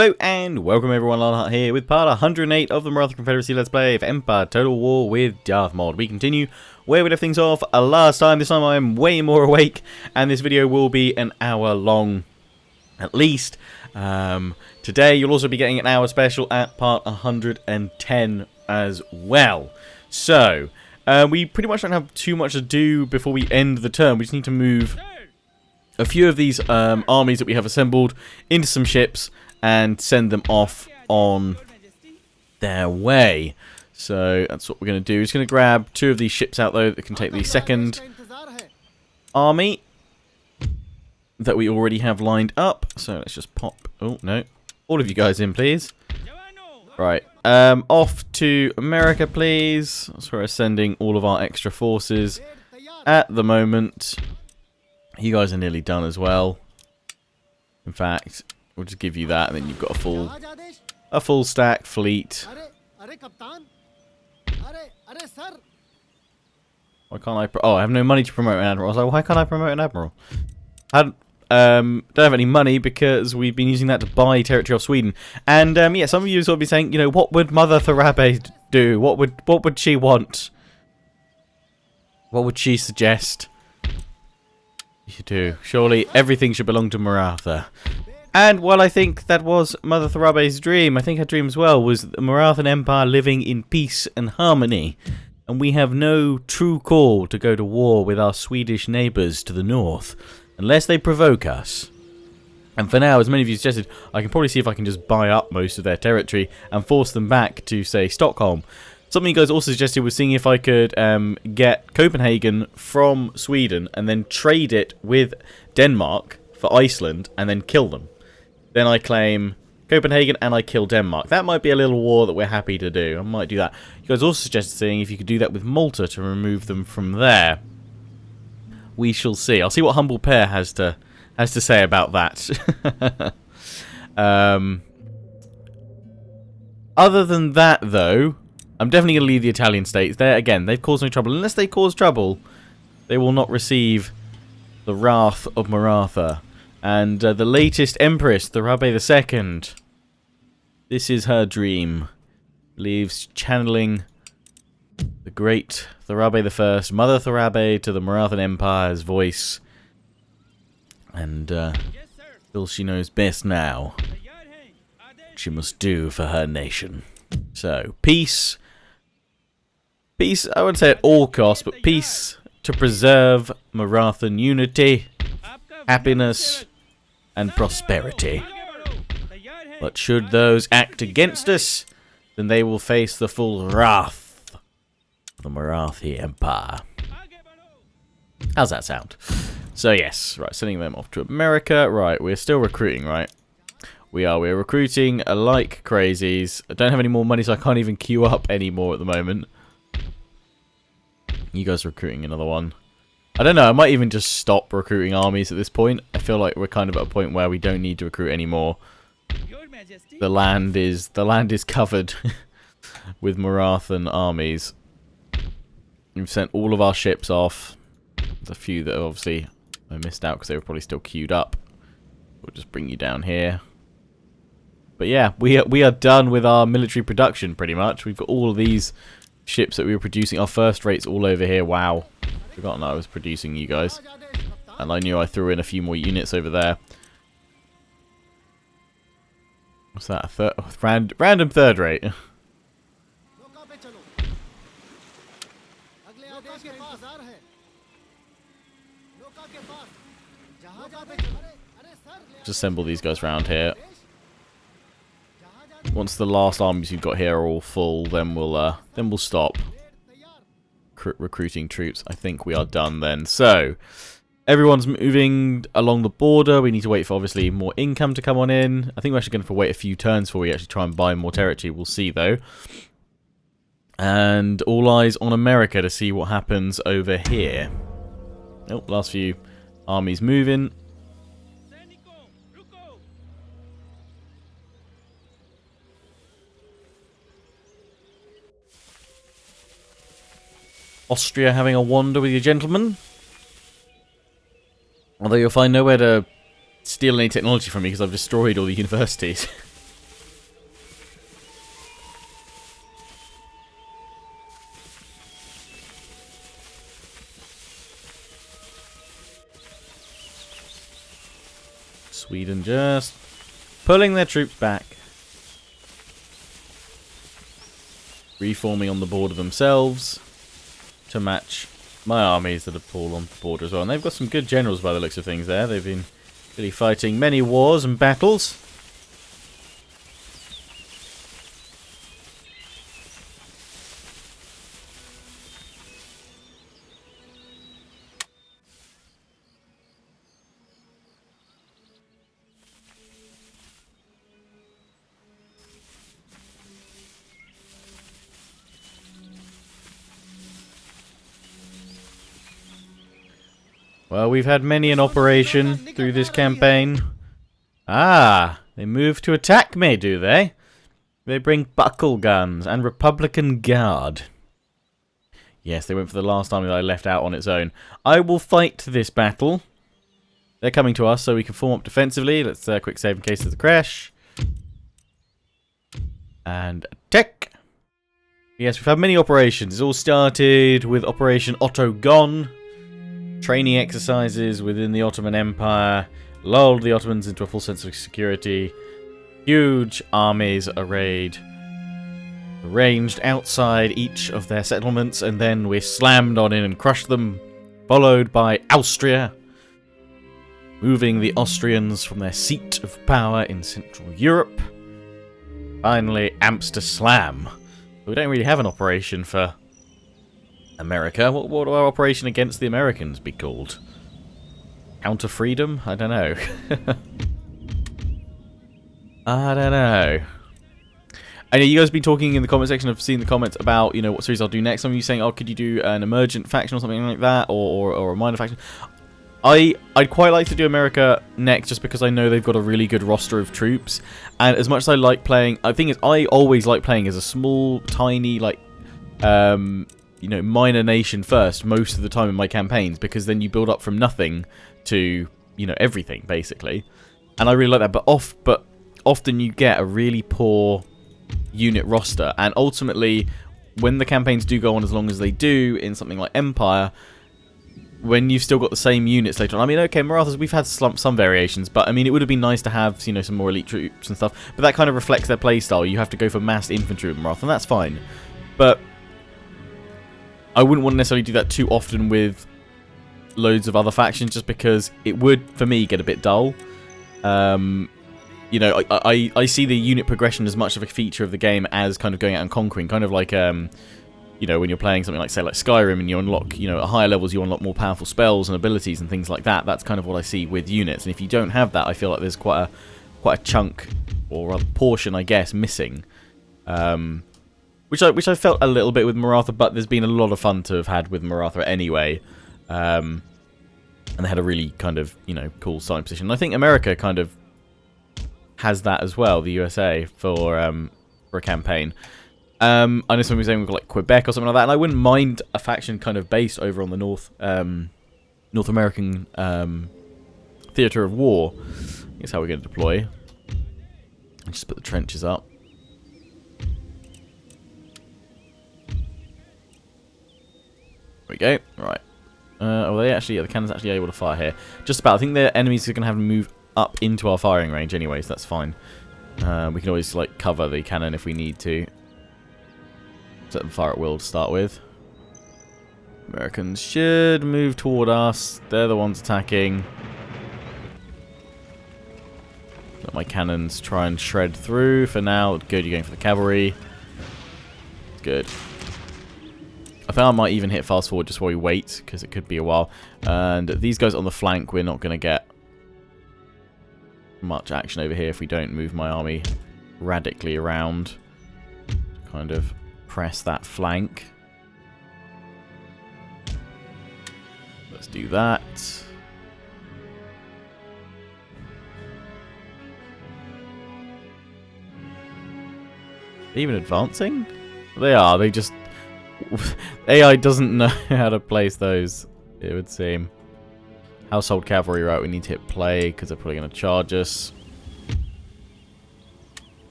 Hello and welcome everyone, Lionheart here with part 108 of the Maratha Confederacy Let's Play of Empire Total War with Darthmod. We continue where we left things off last time. This time I am way more awake and this video will be an hour long at least. Today you'll also be getting an hour special at part 110 as well. So, we pretty much don't have too much to do before we end the turn. We just need to move a few of these armies that we have assembled into some ships and send them off on their way. So that's what we're going to do. We're just going to grab two of these ships out though that can take the second army that we already have lined up. So let's just pop, oh no, all of you guys in please. Right, off to America please. That's where we're sending all of our extra forces at the moment. You guys are nearly done as well. In fact, we'll just give you that, and then you've got a full stack fleet. Why can't I? Oh, I have no money to promote an admiral. I was like, why can't I promote an admiral? I don't have any money because we've been using that to buy territory off Sweden. And yeah, some of you will be saying, you know, what would Mother Tharabe do? What would she want? What would she suggest? You do. Surely everything should belong to Maratha. And while I think that was Mother Tharabe's dream, I think her dream as well was the Marathan Empire living in peace and harmony. And we have no true call to go to war with our Swedish neighbours to the north, unless they provoke us. And for now, as many of you suggested, I can probably see if I can just buy up most of their territory and force them back to, say, Stockholm. Something you guys also suggested was seeing if I could get Copenhagen from Sweden and then trade it with Denmark for Iceland and then kill them. Then I claim Copenhagen and I kill Denmark. That might be a little war that we're happy to do. I might do that. You guys also suggested seeing if you could do that with Malta to remove them from there. We shall see. I'll see what Humble Pear has to say about that. Other than that, though, I'm definitely going to leave the Italian states. There again, they've caused no trouble. Unless they cause trouble, they will not receive the wrath of Maratha. And the latest Empress, Tharabe II. This is her dream. Leaves channeling the great Tharabe I, Mother Tharabe to the Marathan Empire's voice. And feels she knows best now what she must do for her nation. So, peace. Peace, I wouldn't say at all costs, but peace to preserve Marathan unity, happiness, and prosperity. But should those act against us, then they will face the full wrath of the Marathi Empire. How's that sound? So yes, right, sending them off to America. Right, we're still recruiting, right? We're recruiting like crazies. I don't have any more money, so I can't even queue up anymore at the moment. You guys are recruiting another one. I don't know, I might even just stop recruiting armies at this point. I feel like we're kind of at a point where we don't need to recruit anymore. The land is covered with Marathan armies. We've sent all of our ships off. There's a few that obviously I missed out because they were probably still queued up. We'll just bring you down here. But yeah, we are done with our military production pretty much. We've got all of these ships that we were producing. Our first rate's all over here. Wow. Forgotten I was producing you guys. And I knew I threw in a few more units over there. What's that? Random third rate. Just assemble these guys around here. Once the last armies you've got here are all full, then we'll stop recruiting troops. I think we are done then. So everyone's moving along the border. We need to wait for obviously more income to come on in. I think we're actually going to wait a few turns before we actually try and buy more territory. We'll see though. And all eyes on America to see what happens over here. Oh, last few armies moving. Austria having a wander with you gentlemen. Although you'll find nowhere to steal any technology from me because I've destroyed all the universities. Sweden just pulling their troops back. Reforming on the border themselves to match my armies that are pulled on the border as well. And they've got some good generals by the looks of things there. They've been really fighting many wars and battles. Well, we've had many an operation through this campaign. Ah, they move to attack me, do they? They bring buckle guns and Republican Guard. Yes, they went for the last army that I left out on its own. I will fight this battle. They're coming to us, so we can form up defensively. Let's quick save in case there's a crash. And attack. Yes, we've had many operations. It all started with Operation Otto Gone. Training exercises within the Ottoman Empire, lulled the Ottomans into a full sense of security. Huge armies arrayed, arranged outside each of their settlements, and then we slammed on in and crushed them, followed by Austria, moving the Austrians from their seat of power in Central Europe. Finally, Amsterdam. We don't really have an operation for America. What would our operation against the Americans be called? Counter Freedom? I don't know. I don't know. I know you guys have been talking in the comment section. I've seen the comments about, you know, what series I'll do next. Some of you saying, oh, could you do an emergent faction or something like that, or a minor faction? I'd quite like to do America next, just because I know they've got a really good roster of troops, and as much as I like playing, I think I always like playing as a small, tiny, like, you know, minor nation first most of the time in my campaigns, because then you build up from nothing to, you know, everything basically, and I really like that. But often you get a really poor unit roster, and ultimately, when the campaigns do go on as long as they do in something like Empire, when you've still got the same units later on. I mean, okay, Marathas, we've had some variations, but I mean, it would have been nice to have, you know, some more elite troops and stuff, but that kind of reflects their playstyle. You have to go for massed infantry with Maratha, and that's fine, but I wouldn't want to necessarily do that too often with loads of other factions, just because it would, for me, get a bit dull. You know, I see the unit progression as much of a feature of the game as kind of going out and conquering, kind of like, you know, when you're playing something like, say, like Skyrim, and you unlock, you know, at higher levels you unlock more powerful spells and abilities and things like that. That's kind of what I see with units, and if you don't have that, I feel like there's quite a chunk, or a portion, I guess, missing. Which I felt a little bit with Maratha, but there's been a lot of fun to have had with Maratha anyway. And they had a really kind of, you know, cool starting position. And I think America kind of has that as well, the USA, for a campaign. I know somebody was saying we've got like Quebec or something like that, and I wouldn't mind a faction kind of based over on the North American theatre of war. That's how we're going to deploy. And just put the trenches up. There we go. Right. The cannon's actually able to fire here. Just about. I think their enemies are going to have to move up into our firing range anyway, so that's fine. We can always like cover the cannon if we need to. Set them fire at will to start with. Americans should move toward us. They're the ones attacking. Let my cannons try and shred through. For now, good. You're going for the cavalry. Good. I think I might even hit fast forward just while we wait, because it could be a while. And these guys on the flank, we're not going to get much action over here if we don't move my army radically around. Kind of press that flank. Let's do that. Even advancing? They are. They just... AI doesn't know how to place those, it would seem. Household cavalry, right, we need to hit play because they're probably going to charge us.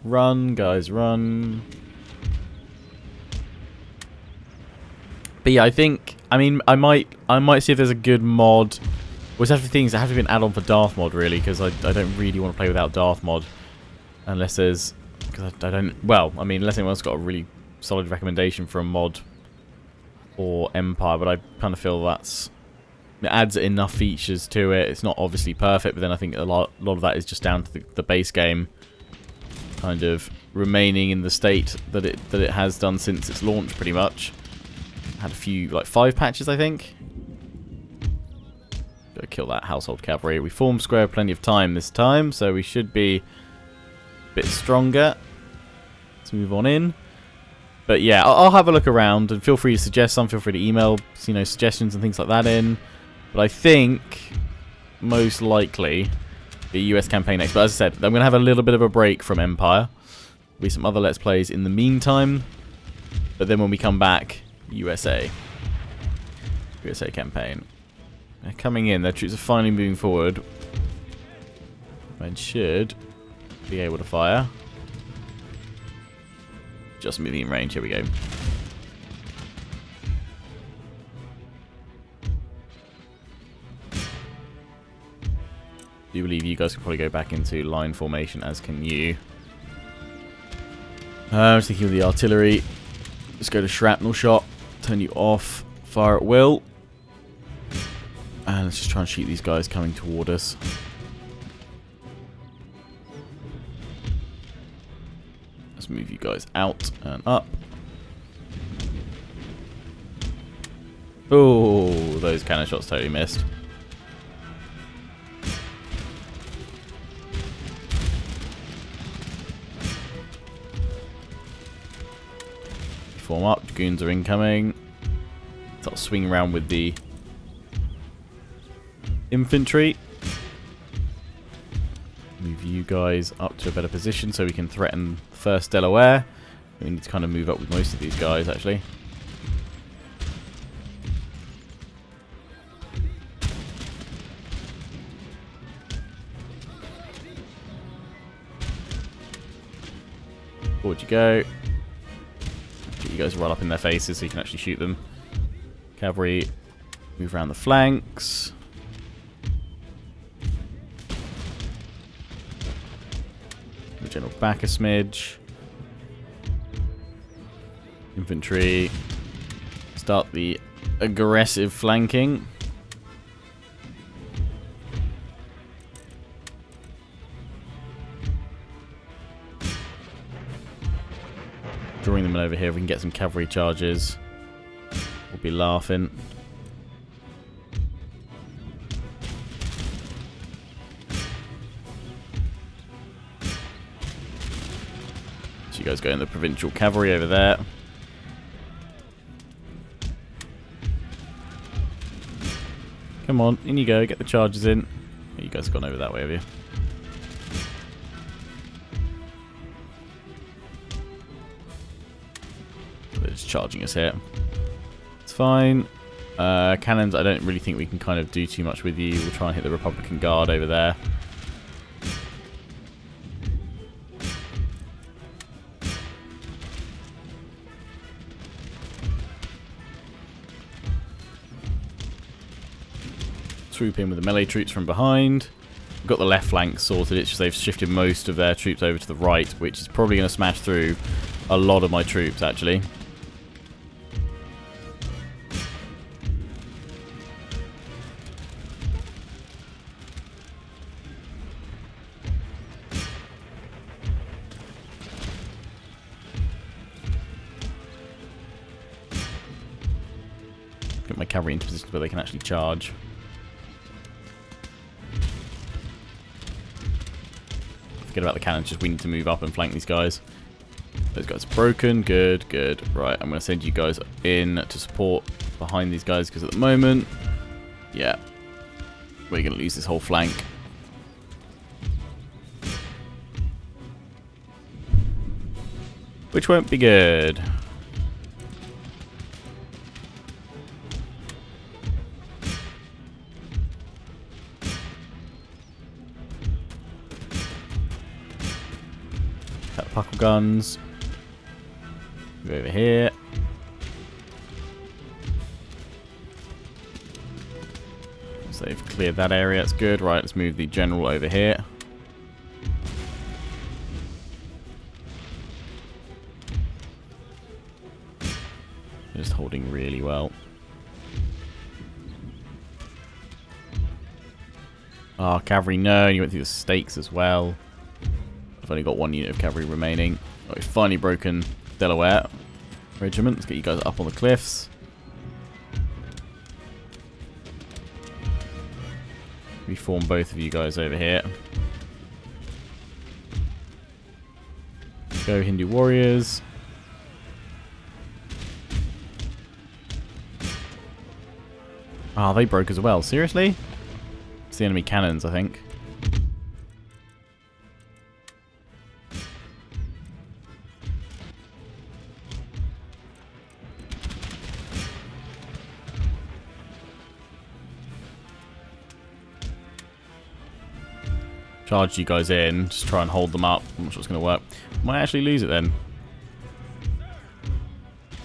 Run, guys, run. But yeah, I think, I mean, I might see if there's a good mod Which have to be things that have to be an add-on for Darthmod, really, because I don't really want to play without Darthmod. Unless there's... Because I don't... Well, I mean, unless anyone's got a really solid recommendation for a mod or Empire, but I kind of feel that's... It adds enough features to it. It's not obviously perfect, but then I think a lot of that is just down to the base game kind of remaining in the state that it has done since its launch, pretty much. Had a few, like 5 patches, I think. Gotta kill that household cavalry. We formed square plenty of time this time, so we should be a bit stronger. Let's move on in. But yeah, I'll have a look around, and feel free to suggest some. Feel free to email, you know, suggestions and things like that in. But I think most likely the US campaign next. But as I said, I'm going to have a little bit of a break from Empire. There'll be some other Let's Plays in the meantime. But then when we come back, USA campaign. They're coming in. Their troops are finally moving forward. And should be able to fire. Just moving in range. Here we go. I do believe you guys can probably go back into line formation, as can you. I was thinking of the artillery. Let's go to shrapnel shot. Turn you off. Fire at will. And let's just try and shoot these guys coming toward us. Let's move you guys out and up. Oh, those cannon shots totally missed. Form up, dragoons are incoming. So I'll swing around with the infantry. Move you guys up to a better position so we can threaten first Delaware. We need to kind of move up with most of these guys, actually. Forward you go. Get you guys right up in their faces so you can actually shoot them. Cavalry, move around the flanks. The general back a smidge. Infantry, start the aggressive flanking. Drawing them in over here, if we can get some cavalry charges, we'll be laughing. So you guys go in the provincial cavalry over there. Come on, in you go, get the charges in. You guys have gone over that way, have you? They're just charging us here. It's fine. Cannons, I don't really think we can kind of do too much with you. We'll try and hit the Republican Guard over there. Swoop in with the melee troops from behind. We've got the left flank sorted. It's just they've shifted most of their troops over to the right, which is probably going to smash through a lot of my troops, actually. Get my cavalry into positions where they can actually charge. Forget about the cannons, just we need to move up and flank these guys. Those guys are broken. Good, good. Right, I'm going to send you guys in to support behind these guys, because at the moment, yeah, we're going to lose this whole flank. Which won't be good. Puckle guns. Go over here. So they've cleared that area. That's good. Right, let's move the general over here. Just holding really well. Ah, cavalry, no. You went through the stakes as well. I've only got 1 unit of cavalry remaining. Oh, we've finally broken Delaware Regiment. Let's get you guys up on the cliffs. Reform both of you guys over here. Go Hindu warriors. Ah, they broke as well. Seriously? It's the enemy cannons, I think. Charge you guys in. Just try and hold them up. I'm not sure it's going to work. Might actually lose it then.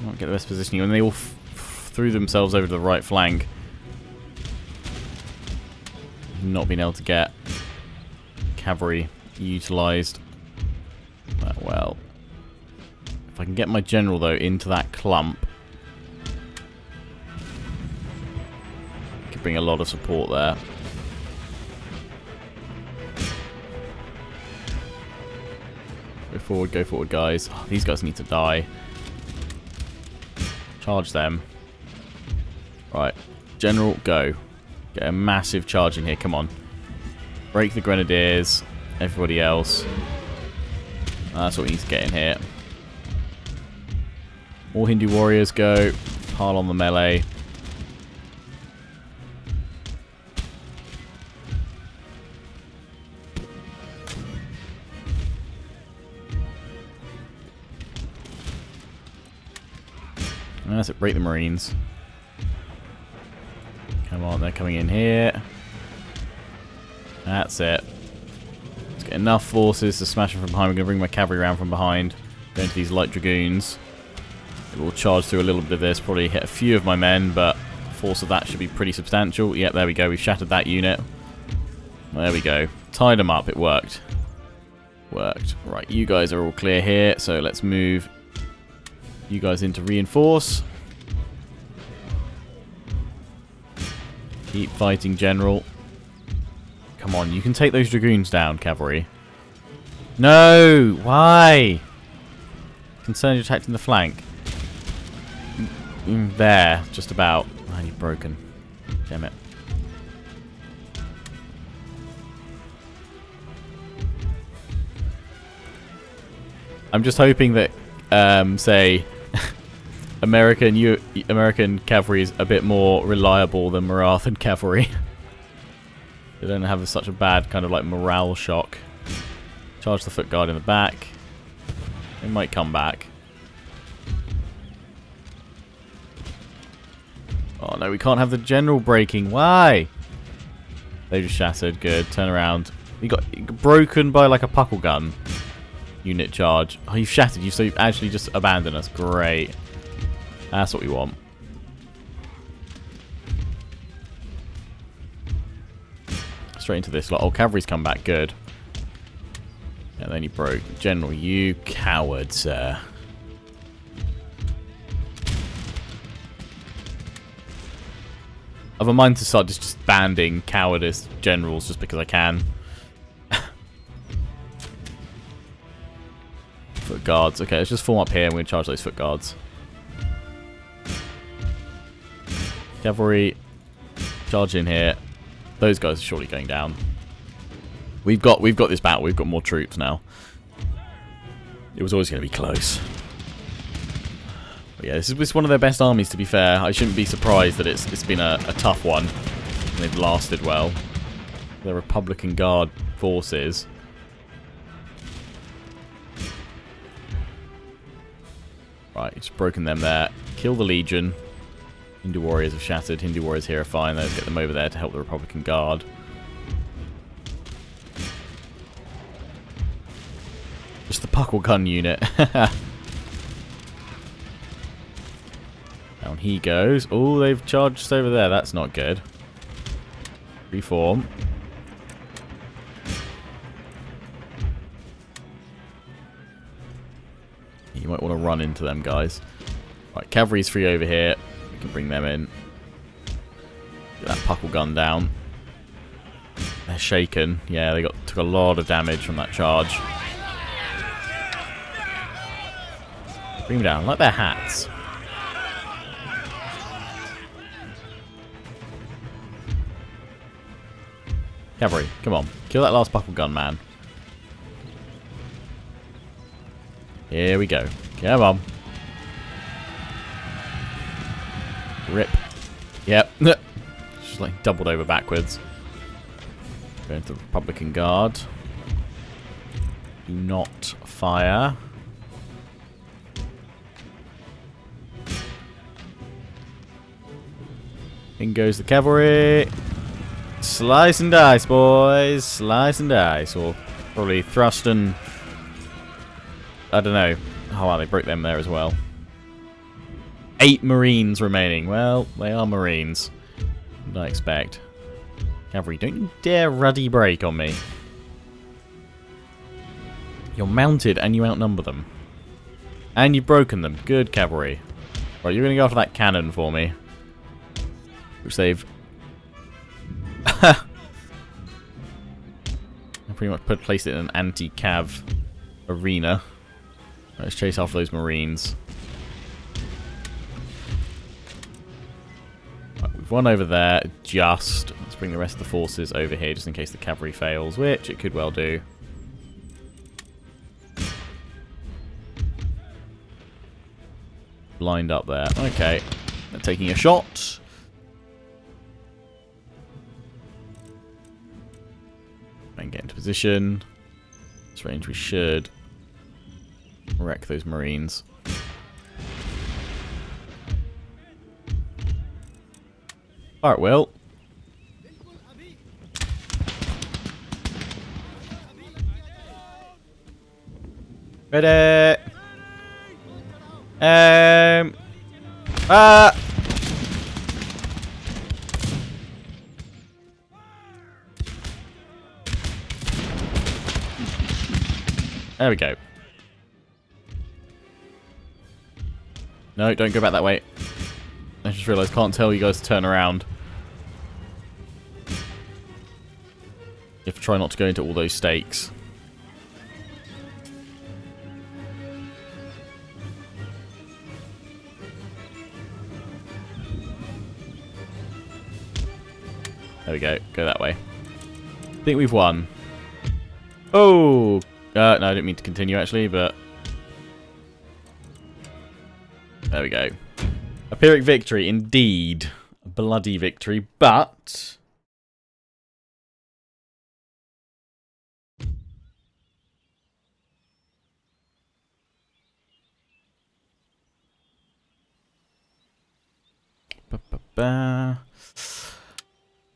Might get the best positioning. When they all threw themselves over to the right flank. Not being able to get cavalry utilised that well. If I can get my general though into that clump, I could bring a lot of support there. Go forward guys. Oh, these guys need to die. Charge them. Right, general, go. Get a massive charge in here, come on. Break the grenadiers, everybody else. That's what we need to get in here. More Hindu warriors, go. Pile on the melee. And that's it, break the Marines. Come on, they're coming in here. That's it. Let's get enough forces to smash them from behind. We're going to bring my cavalry around from behind. Go into these light dragoons. It will charge through a little bit of this. Probably hit a few of my men, but the force of that should be pretty substantial. Yep, there we go. We've shattered that unit. There we go. Tied them up. It worked. Worked. Right, you guys are all clear here. So let's move you guys in to reinforce. Keep fighting, General. Come on, you can take those dragoons down, cavalry. No! Why? Concerned you're attacking the flank. There, just about. Oh, you've broken. Damn it. I'm just hoping that, say, American cavalry is a bit more reliable than Maratha cavalry. They don't have such a bad kind of like morale shock. Charge the foot guard in the back. They might come back. Oh no, we can't have the general breaking. Why? They just shattered. Good. Turn around. You got broken by like a puckle gun. Unit charge. Oh, you've shattered. You've actually just abandoned us. Great. That's what we want. Straight into this lot. Oh, cavalry's come back. Good. And then he broke. General, you coward, sir. I have a mind to start just banding cowardice generals just because I can. Foot guards. Okay, let's just form up here and we're going to charge those foot guards. Cavalry. Charge in here. Those guys are surely going down. We've got this battle. We've got more troops now. It was always going to be close. But yeah, this is one of their best armies, to be fair. I shouldn't be surprised that it's been a tough one. And they've lasted well. The Republican Guard forces. Right, just broken them there. Kill the Legion. Hindu warriors have shattered. Hindu warriors here are fine. Let's get them over there to help the Republican Guard. Just the puckle gun unit. Down he goes. Oh, they've charged over there. That's not good. Reform. You might want to run into them guys. Right, cavalry's free over here. We can bring them in. Get that puckle gun down. They're shaken. Yeah, they took a lot of damage from that charge. Bring them down, like their hats. Cavalry, come on. Kill that last buckle gun, man. Here we go. Come on. Rip. Yep. Just like doubled over backwards. Going to the Republican Guard. Do not fire. In goes the cavalry. Slice and dice, boys. Slice and dice. Or probably thrust and... I don't know. Oh, wow, they broke them there as well. 8 Marines remaining. Well, they are Marines. What did I expect? Cavalry, don't you dare ruddy break on me. You're mounted and you outnumber them. And you've broken them. Good, cavalry. Right, you're going to go after that cannon for me. Which they've... I pretty much placed it in an anti-cav arena. Let's chase after those Marines. Right, we've won over there. Just. Let's bring the rest of the forces over here just in case the cavalry fails, which it could well do. Lined up there. Okay. They're taking a shot. And get into position. This range we should wreck those Marines. Alright, Will. Ready. There we go. No, don't go back that way. I just realised, can't tell you guys to turn around. You have to try not to go into all those stakes. There we go. Go that way. I think we've won. Oh! No, I didn't mean to continue actually, but... There we go. A Pyrrhic victory, indeed. A bloody victory, but... At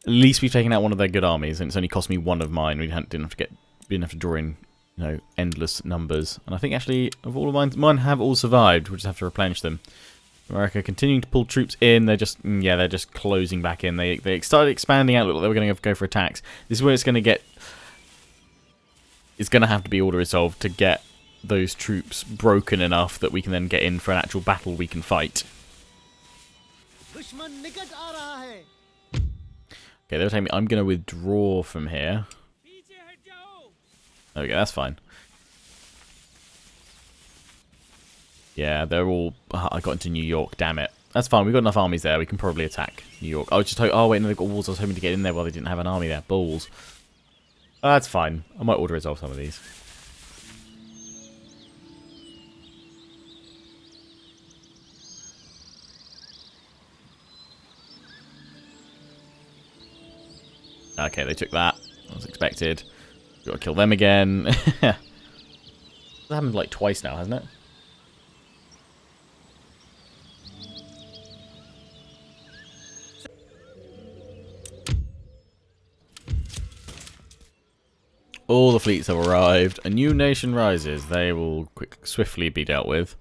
least we've taken out one of their good armies, and it's only cost me one of mine. We didn't have to draw in, you know, endless numbers. And I think actually, of all of mine have all survived. We'll just have to replenish them. America continuing to pull troops in. They're just, yeah, they're just closing back in. They started expanding out. Looked like they were going to go for attacks. This is where it's going to get. It's going to have to be order resolved to get those troops broken enough that we can then get in for an actual battle we can fight. Okay, they were telling me I'm going to withdraw from here. There we go, that's fine. Yeah, they're all... I got into New York, damn it. That's fine, we've got enough armies there, we can probably attack New York. I was just hoping... Oh, wait, no, they've got walls. I was hoping to get in there while they didn't have an army there. Balls. That's fine. I might order resolve some of these. Okay, they took that. As expected. Gotta kill them again. That happened like twice now, hasn't it? All the fleets have arrived. A new nation rises. They will swiftly be dealt with.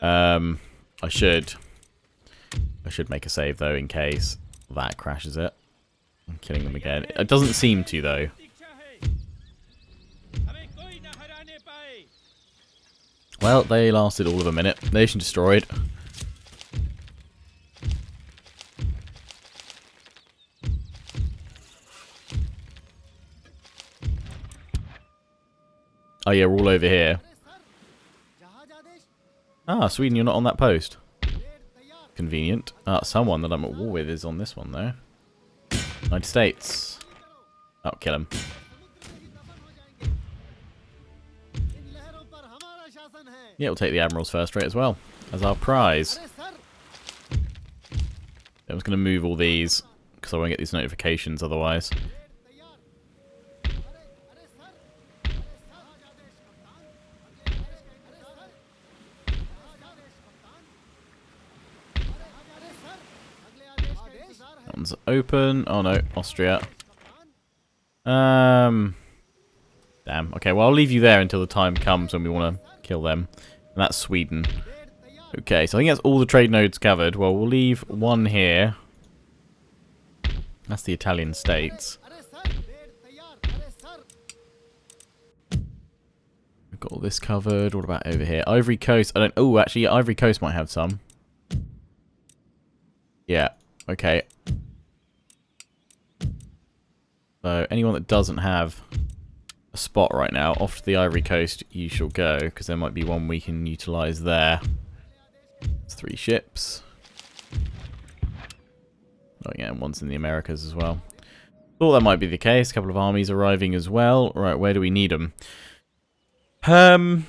I should make a save though in case that crashes it. I'm killing them again. It doesn't seem to, though. Well, they lasted all of a minute. Nation destroyed. Oh yeah, we're all over here. Ah, Sweden, you're not on that post. Convenient. Ah, someone that I'm at war with is on this one, though. United States. Oh, kill him. Yeah, we'll take the Admiral's first rate as well, as our prize. I'm just going to move all these, because I won't get these notifications otherwise. That one's open. Oh no, Austria. Damn. Okay, well I'll leave you there until the time comes when we want to kill them. And that's Sweden. Okay, so I think that's all the trade nodes covered. Well, we'll leave one here. That's the Italian states. We've got all this covered. What about over here? Ivory Coast. I don't... Oh, actually, yeah, Ivory Coast might have some. Yeah, okay. So, anyone that doesn't have a spot right now, off to the Ivory Coast you shall go, because there might be one we can utilise there. It's 3 ships. Oh yeah, and one's in the Americas as well. Thought that might be the case. A couple of armies arriving as well. Right, where do we need them? Another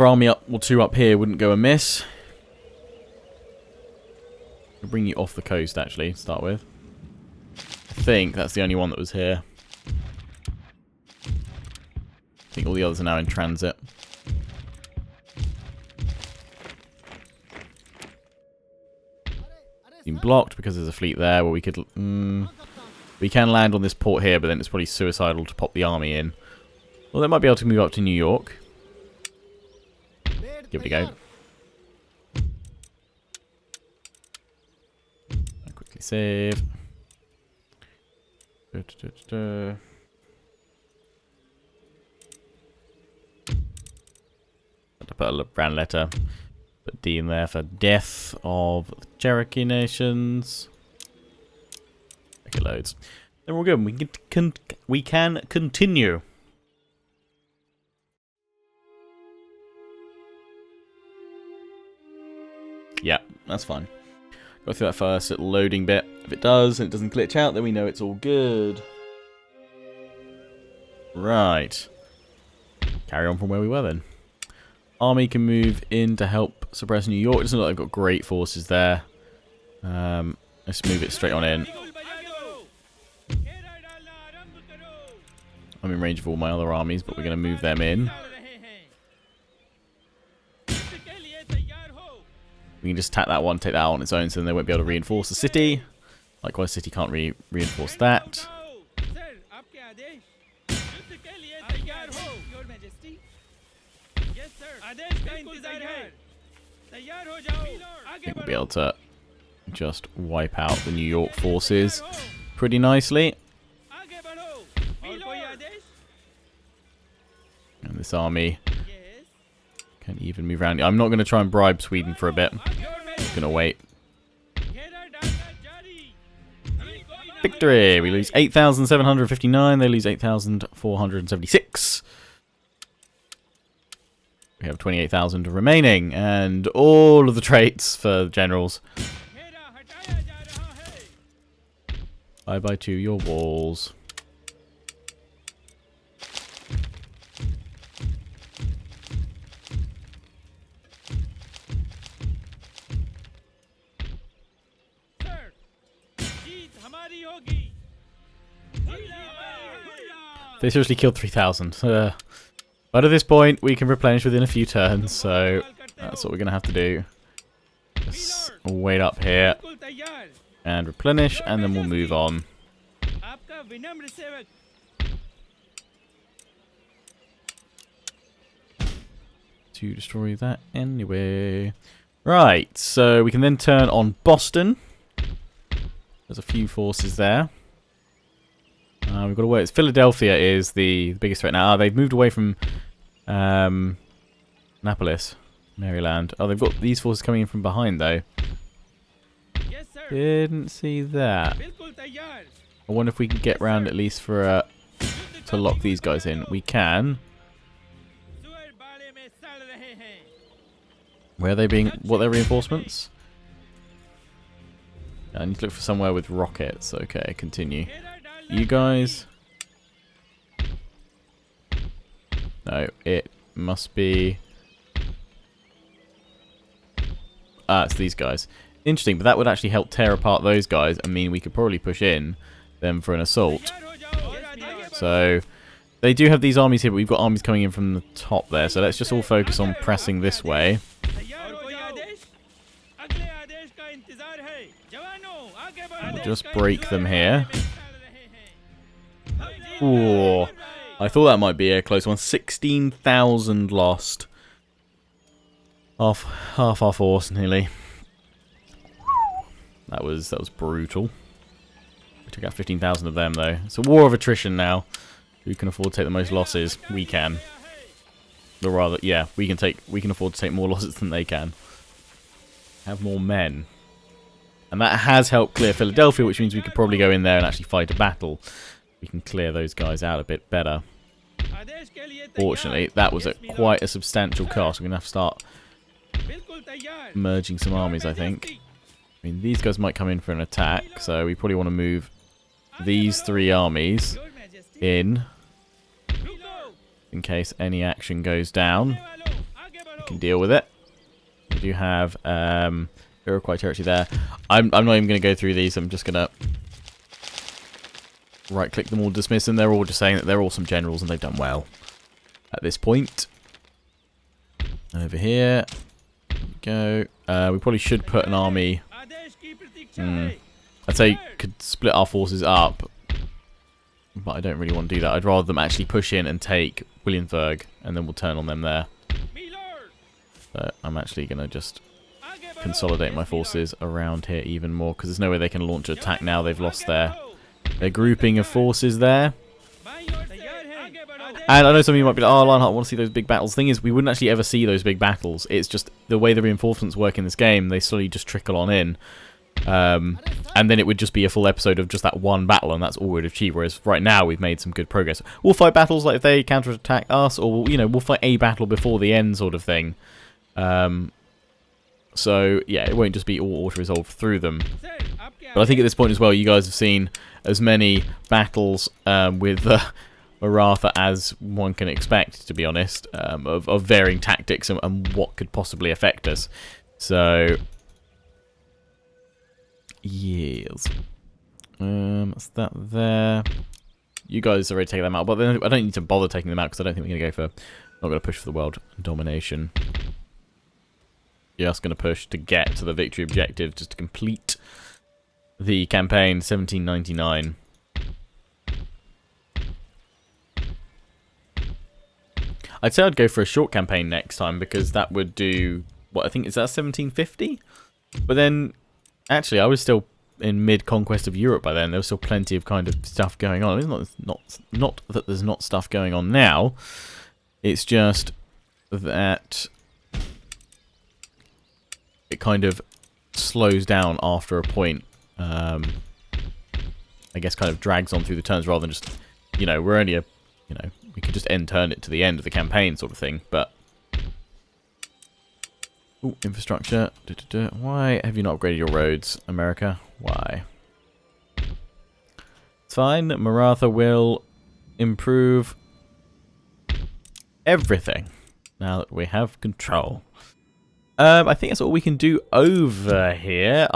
army up or 2 up here wouldn't go amiss. I'll bring you off the coast, actually, to start with. I think that's the only one that was here. I think all the others are now in transit. Been blocked because there's a fleet there where we could... we can land on this port here, but then it's probably suicidal to pop the army in. Well, they might be able to move up to New York. Give it a go. I'll quickly save. Have to put a brand letter. Put D in there for death of Cherokee nations. Okay, loads. Then we're good. We can continue. Yeah, that's fine. Go through that first little loading bit. If it does and it doesn't glitch out, then we know it's all good. Right. Carry on from where we were then. Army can move in to help suppress New York. It doesn't look like they've got great forces there. Let's move it straight on in. I'm in range of all my other armies, but we're going to move them in. We can just attack that one, take that on its own, so then they won't be able to reinforce the city. Likewise, city can't reinforce that. I think we'll be able to just wipe out the New York forces pretty nicely. And this army can even move around. I'm not going to try and bribe Sweden for a bit. I'm just going to wait. Victory! We lose 8,759. They lose 8,476. We have 28,000 remaining. And all of the traits for generals. Bye-bye to your walls. They seriously killed 3,000. But at this point, we can replenish within a few turns, so that's what we're going to have to do. Just wait up here and replenish, and then we'll move on. To destroy that anyway. Right, so we can then turn on Boston. There's a few forces there. We've got to wait. Philadelphia is the biggest threat now. They've moved away from Annapolis, Maryland. Oh, they've got these forces coming in from behind, though. Yes, sir. Didn't see that. I wonder if we can get round at least for to lock these guys in. We can. Where are they being? What are their reinforcements? I need to look for somewhere with rockets. Okay, continue. You guys. No, it must be. It's these guys. Interesting, but that would actually help tear apart those guys and mean we could probably push in them for an assault. So they do have these armies here, but we've got armies coming in from the top there. So let's just all focus on pressing this way. We'll just break them here. Ooh, I thought that might be a close one. 16,000 lost. Half our force, nearly. That was brutal. We took out 15,000 of them, though. It's a war of attrition now. Who can afford to take the most losses? We can. Or rather, yeah, we can afford to take more losses than they can. Have more men. And that has helped clear Philadelphia, which means we could probably go in there and actually fight a battle. We can clear those guys out a bit better. Fortunately, that was at quite a substantial cost. We're going to have to start merging some armies, I think. I mean, these guys might come in for an attack, so we probably want to move these 3 armies in case any action goes down. We can deal with it. We do have Iroquois territory there. I'm not even going to go through these. I'm just going to right-click them all, dismiss them. They're all just saying that they're awesome generals and they've done well at this point. Over here we go. We probably should put an army. I'd say could split our forces up, but I don't really want to do that. I'd rather them actually push in and take Williamsburg, and then we'll turn on them there. So I'm actually going to just consolidate my forces around here even more, because there's no way they can launch an attack now. They've lost their grouping of forces there. And I know some of you might be like, oh, Lionheart, I want to see those big battles. The thing is, we wouldn't actually ever see those big battles. It's just the way the reinforcements work in this game, they slowly just trickle on in. And then it would just be a full episode of just that one battle, and that's all we'd achieve. Whereas right now, we've made some good progress. We'll fight battles like if they counterattack us, or, you know, we'll fight a battle before the end sort of thing. So, yeah, it won't just be all auto-resolved through them. But I think at this point as well, you guys have seen as many battles with Maratha as one can expect, to be honest, of varying tactics and what could possibly affect us. So, yes. That's that there. You guys already taken them out, but I don't need to bother taking them out because I don't think we're going to go for... Not going to push for the world domination. Just going to push to get to the victory objective, just to complete the campaign 1799. I'd say I'd go for a short campaign next time, because that would do, what I think, is that 1750? But then, actually, I was still in mid-conquest of Europe by then. There was still plenty of kind of stuff going on. It's not that there's not stuff going on now. It's just that it kind of slows down after a point. I guess kind of drags on through the turns rather than just, you know, we're only a, you know, we could just end turn it to the end of the campaign sort of thing. But ooh, infrastructure. Why have you not upgraded your roads, America? Why? It's fine. Maratha will improve everything now that we have control. I think that's all we can do over here.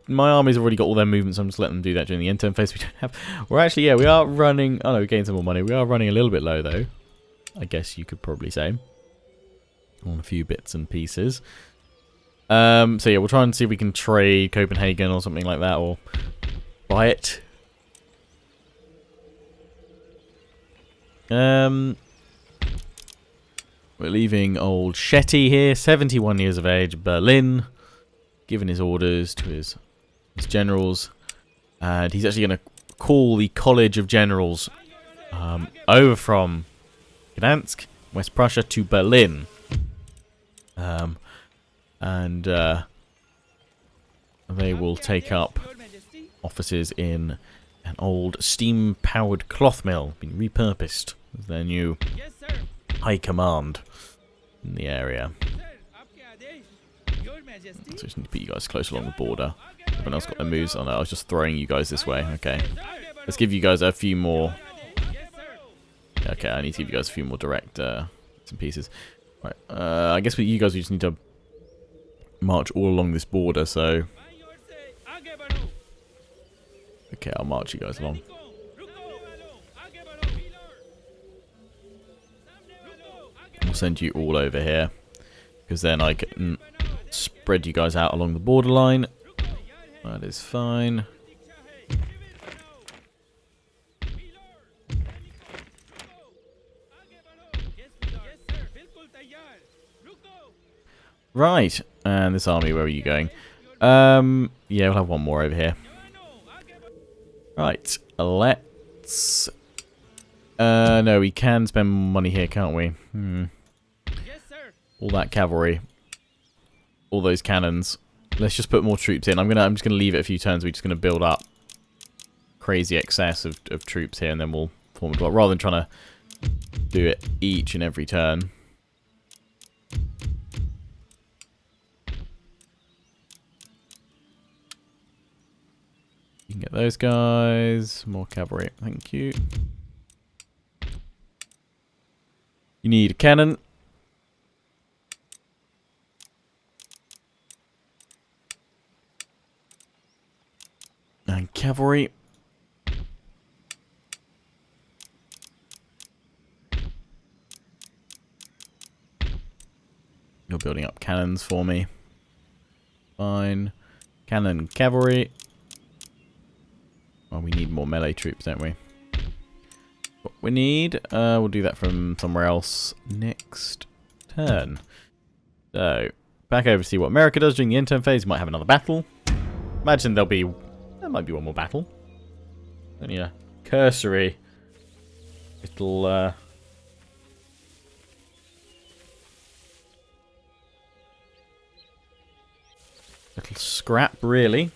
My army's already got all their movements, so I'm just letting them do that during the end turn phase. We don't have... We're actually, yeah, we are running... Oh no, we gained some more money. We are running a little bit low, though. I guess you could probably say. On a few bits and pieces. So yeah, we'll try and see if we can trade Copenhagen or something like that, or buy it. We're leaving old Shetty here, 71 years of age, Berlin, giving his orders to his generals. And he's actually going to call the College of Generals over from Gdansk, West Prussia, to Berlin. And they will take up offices in an old steam-powered cloth mill, being repurposed as their new high command in the area. So I just need to put you guys close along the border. Everyone else got their moves. Oh no, I was just throwing you guys this way. Okay. Let's give you guys a few more. Okay, I need to give you guys a few more direct bits and pieces. Right. I guess you guys just need to march all along this border, so... Okay, I'll march you guys along. We'll send you all over here, because then I can spread you guys out along the borderline. That is fine. Right, and this army, where are you going? Yeah, we'll have one more over here. Right, let's... no, we can spend money here, can't we? All that cavalry. All those cannons. Let's just put more troops in. I'm just gonna leave it a few turns. We're just gonna build up crazy excess of troops here, and then we'll form a block, rather than trying to do it each and every turn. You can get those guys. More cavalry. Thank you. You need a cannon. And cavalry. You're building up cannons for me. Fine. Cannon, cavalry. Well, we need more melee troops, don't we? What we need, we'll do that from somewhere else next turn. So, back over to see what America does during the end-turn phase. We might have another battle. Imagine there might be one more battle. Only a cursory little little scrap, really.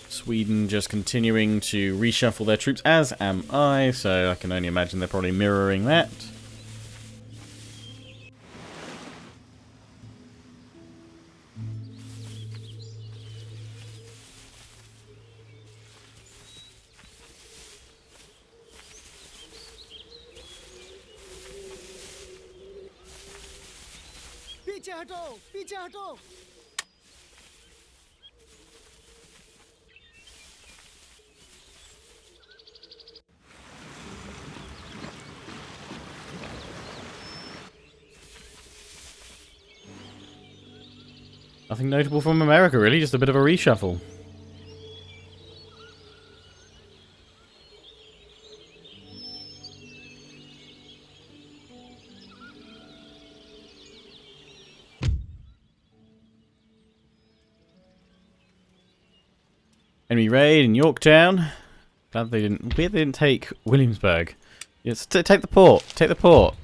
Sweden just continuing to reshuffle their troops, as am I, so I can only imagine they're probably mirroring that. पीछे हटो, पीछे हटो। Nothing notable from America, really, just a bit of a reshuffle. Enemy raid in Yorktown. Glad they didn't. Weird they didn't take Williamsburg. Yes, take the port. Take the port.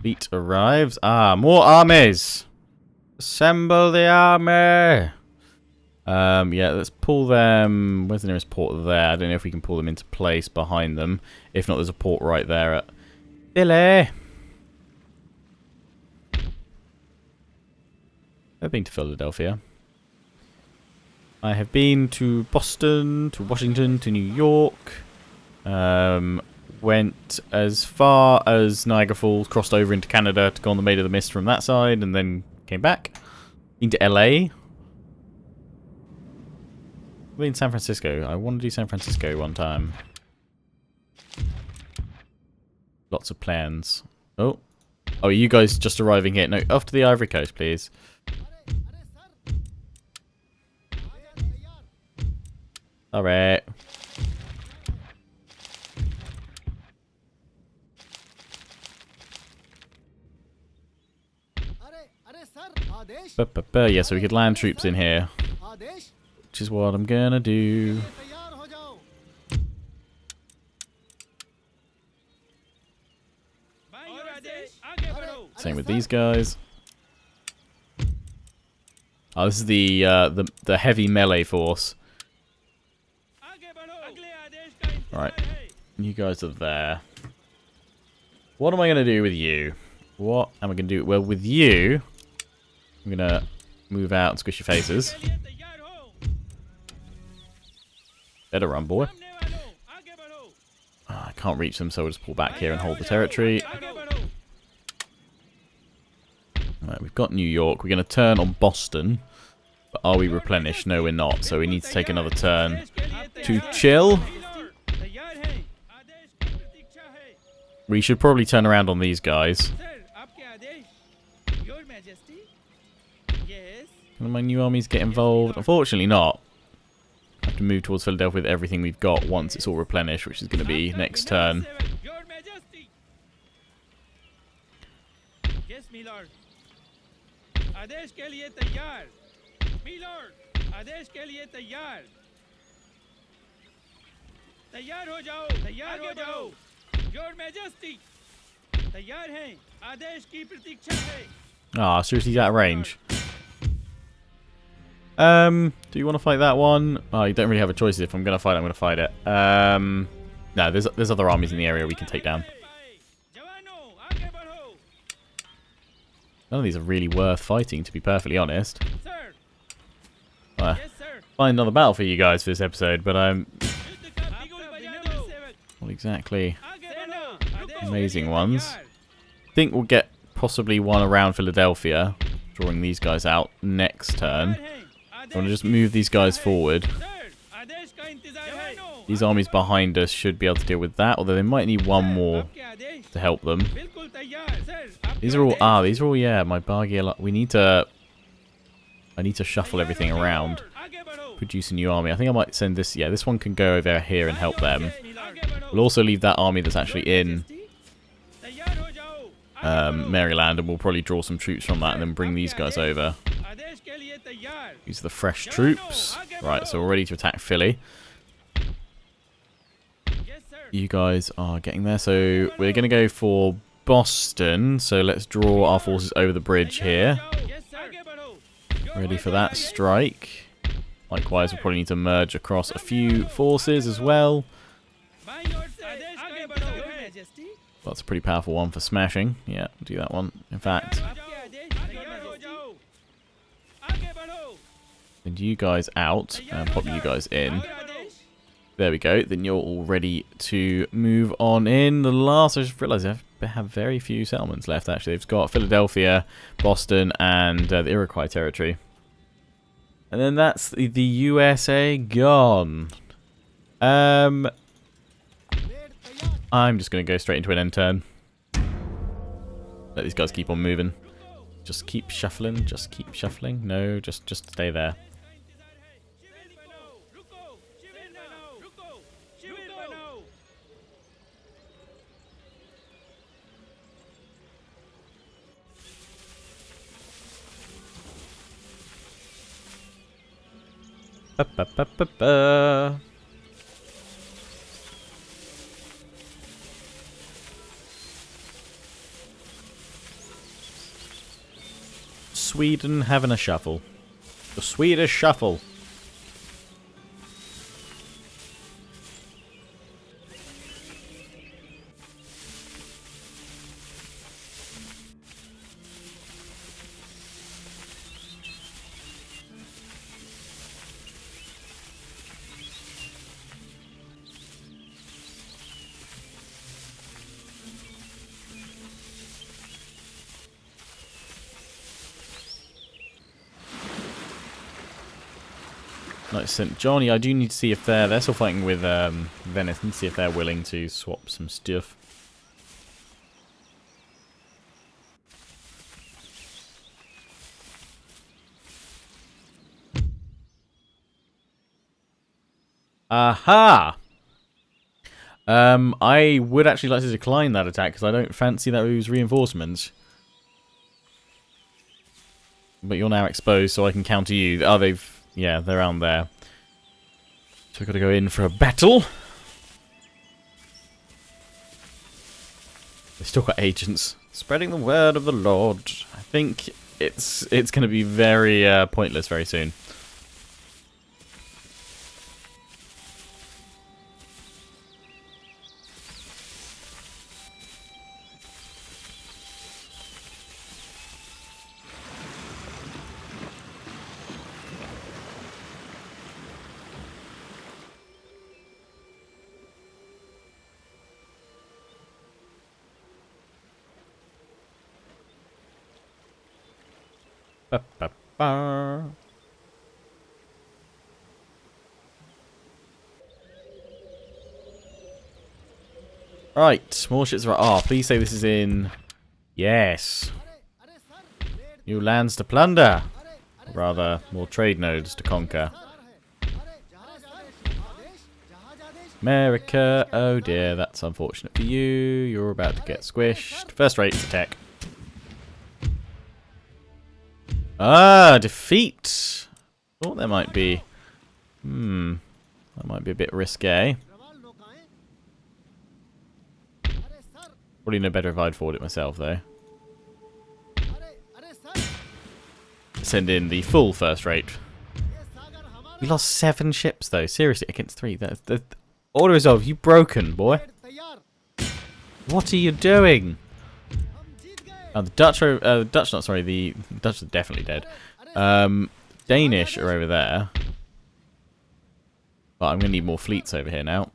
Fleet arrives. Ah, more armies. Assemble the army. Yeah, let's pull them. Where's the nearest port there? I don't know if we can pull them into place behind them. If not, there's a port right there at Billy. I've been to Philadelphia. I have been to Boston, to Washington, to New York. Went as far as Niagara Falls, crossed over into Canada to go on the Maid of the Mist from that side, and then came back. Been to LA. Been to San Francisco. I want to do San Francisco one time. Lots of plans. Oh. Oh, are you guys just arriving here? No, off to the Ivory Coast, please. Alright. Yeah, so we could land troops in here. Which is what I'm gonna do. Same with these guys. Oh, this is the heavy melee force. Right, you guys are there. What am I gonna do with you? What am I gonna do? Well, with you, I'm gonna move out and squish your faces. Better run, boy. Oh, I can't reach them, so we'll just pull back here and hold the territory. Right, we've got New York. We're going to turn on Boston. But are we replenished? No, we're not. So we need to take another turn to chill. We should probably turn around on these guys. Can my new armies get involved? Unfortunately not. I have to move towards Philadelphia with everything we've got once it's all replenished, which is going to be next turn. Yes, my lord. आदेश के लिए तैयार. My lord. आदेश के लिए तैयार. तैयार हो जाओ. तैयार हो जाओ. Your Majesty. तैयार हैं. आदेश की प्रतीक्षा है. Ah, seriously, he's out of range. Do you want to fight that one? Oh, you don't really have a choice. If I'm going to fight it, I'm going to fight it. No, there's other armies in the area we can take down. None of these are really worth fighting, to be perfectly honest. Find another battle for you guys for this episode, but I'm not exactly amazing ones. I think we'll get possibly one around Philadelphia, drawing these guys out next turn. I want to just move these guys forward. These armies behind us should be able to deal with that, although they might need one more to help them. These are all, yeah, my Bargiel. I need to shuffle everything around. Produce a new army. I think I might send this, yeah, this one can go over here and help them. We'll also leave that army that's actually in Maryland, and we'll probably draw some troops from that and then bring these guys over. These are the fresh troops. Right, so we're ready to attack Philly. You guys are getting there, so we're going to go for Boston. So let's draw our forces over the bridge here. Ready for that strike. Likewise, we'll probably need to merge across a few forces as well. That's a pretty powerful one for smashing. Yeah, do that one. In fact, send you guys out and pop you guys in. There we go. Then you're all ready to move on in. The last, I just realised they have very few settlements left, actually. They've got Philadelphia, Boston, and the Iroquois territory. And then that's the USA gone. I'm just going to go straight into an end turn. Let these guys keep on moving. Just keep shuffling. Just keep shuffling. No, just stay there. Sweden having a shuffle. The Swedish shuffle. Like St. Johnny, I do need to see if they're still fighting with Venice. Need to see if they're willing to swap some stuff. Aha! I would actually like to decline that attack because I don't fancy that with reinforcements. But you're now exposed, so I can counter you. Oh, yeah, they're around there. So we've got to go in for a battle. They've still got agents. Spreading the word of the Lord. I think it's going to be very pointless very soon. Ba, ba, ba. Right, more ships are... Ah, please say this is in... Yes. New lands to plunder. Or rather, more trade nodes to conquer. America, oh dear, that's unfortunate for you. You're about to get squished. First rate attack. Ah, defeat. Thought there might be. That might be a bit risque. Probably no better if I'd fought it myself, though. Send in the full first rate. We lost 7 ships, though. Seriously, against 3. The order is over. You broken, boy. What are you doing? Oh, the Dutch are the Dutch are definitely dead. Danish are over there. But I'm gonna need more fleets over here now.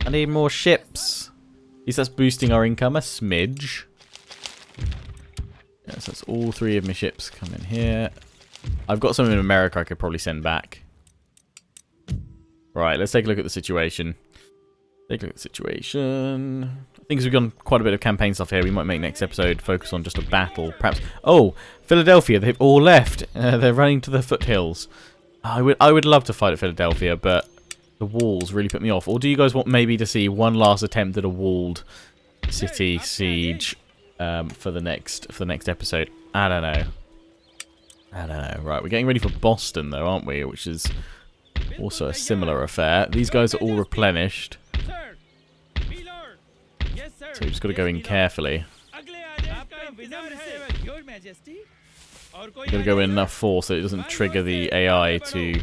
I need more ships. At least that's boosting our income a smidge. Yeah, so that's all 3 of my ships come in here. I've got some in America I could probably send back. Right, let's take a look at the situation. Take a look at the situation. I think as we've done quite a bit of campaign stuff here, we might make next episode focus on just a battle. Perhaps. Oh, Philadelphia, they've all left. They're running to the foothills. I would love to fight at Philadelphia, but the walls really put me off. Or do you guys want maybe to see one last attempt at a walled city siege for the next episode? I don't know. Right, we're getting ready for Boston though, aren't we? Which is also a similar affair. These guys are all replenished. So we've just got to go in carefully. Got to go in enough force so it doesn't trigger the AI to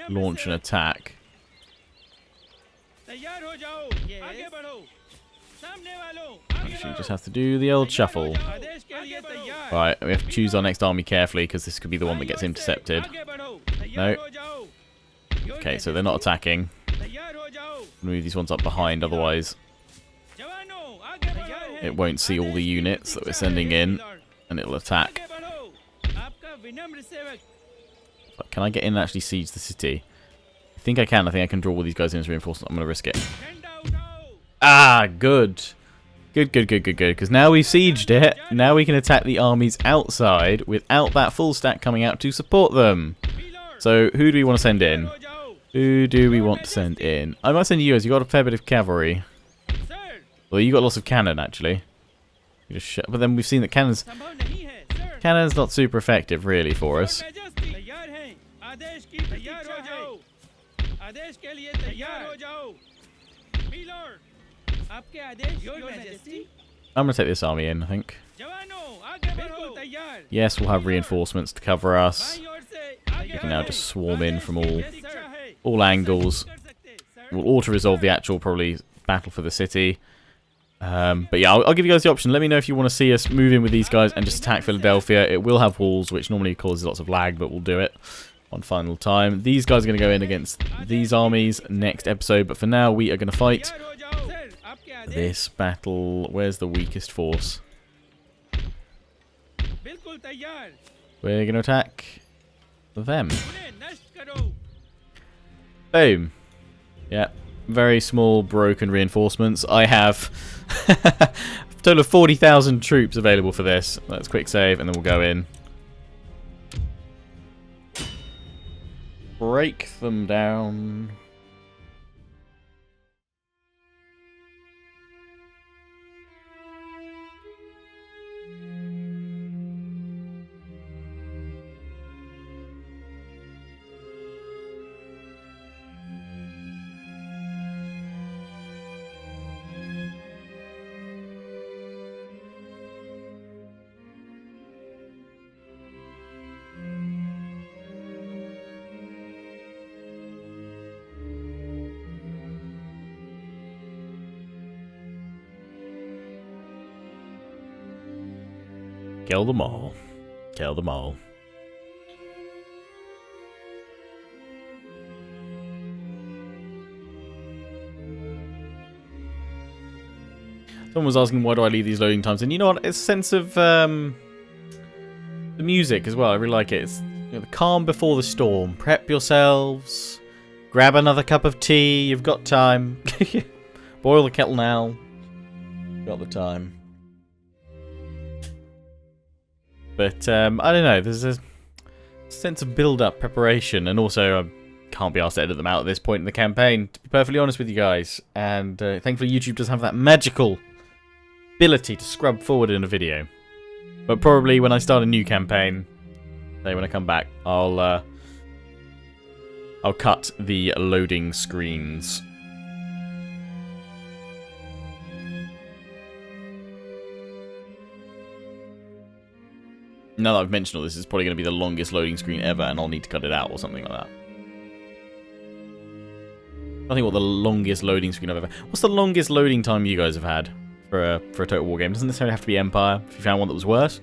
launch an attack. Actually, just have to do the old shuffle. Right, we have to choose our next army carefully because this could be the one that gets intercepted. No. Okay, so they're not attacking. Move these ones up behind, otherwise it won't see all the units that we're sending in, and it'll attack. But can I get in and actually siege the city? I think I can. I think I can draw all these guys in as reinforcements. I'm going to risk it. Ah, good. Good. Because now we've sieged it. Now we can attack the armies outside without that full stack coming out to support them. So who do we want to send in? Who do we want to send in? I might send you as you've got a fair bit of cavalry. Well, you got lots of cannon, actually. But then we've seen that cannon's not super effective, really, for us. I'm going to take this army in, I think. Yes, we'll have reinforcements to cover us. We can now just swarm in from all angles. We'll auto-resolve the actual, probably, battle for the city. But yeah, I'll give you guys the option. Let me know if you want to see us move in with these guys and just attack Philadelphia. It will have walls, which normally causes lots of lag, but we'll do it one final time. These guys are going to go in against these armies next episode, but for now we are going to fight this battle. Where's the weakest force? We're going to attack for them. उन्हें नष्ट करो. Boom. Yeah. Very small, broken reinforcements. I have a total of 40,000 troops available for this. Let's quick save, and then we'll go in. Break them down. Kill them all. Kill them all. Someone was asking why do I leave these loading times, and you know what? It's a sense of the music as well. I really like it. It's the calm before the storm. Prep yourselves. Grab another cup of tea. You've got time. Boil the kettle now. Got the time. But, I don't know, there's a sense of build-up, preparation, and also I can't be asked to edit them out at this point in the campaign, to be perfectly honest with you guys. And thankfully YouTube does have that magical ability to scrub forward in a video. But probably when I start a new campaign, say when I come back, I'll cut the loading screens. Now that I've mentioned all this, it's probably going to be the longest loading screen ever, and I'll need to cut it out or something like that. I think what the longest loading screen I've ever... What's the longest loading time you guys have had for a Total War game? It doesn't necessarily have to be Empire. If you found one that was worse,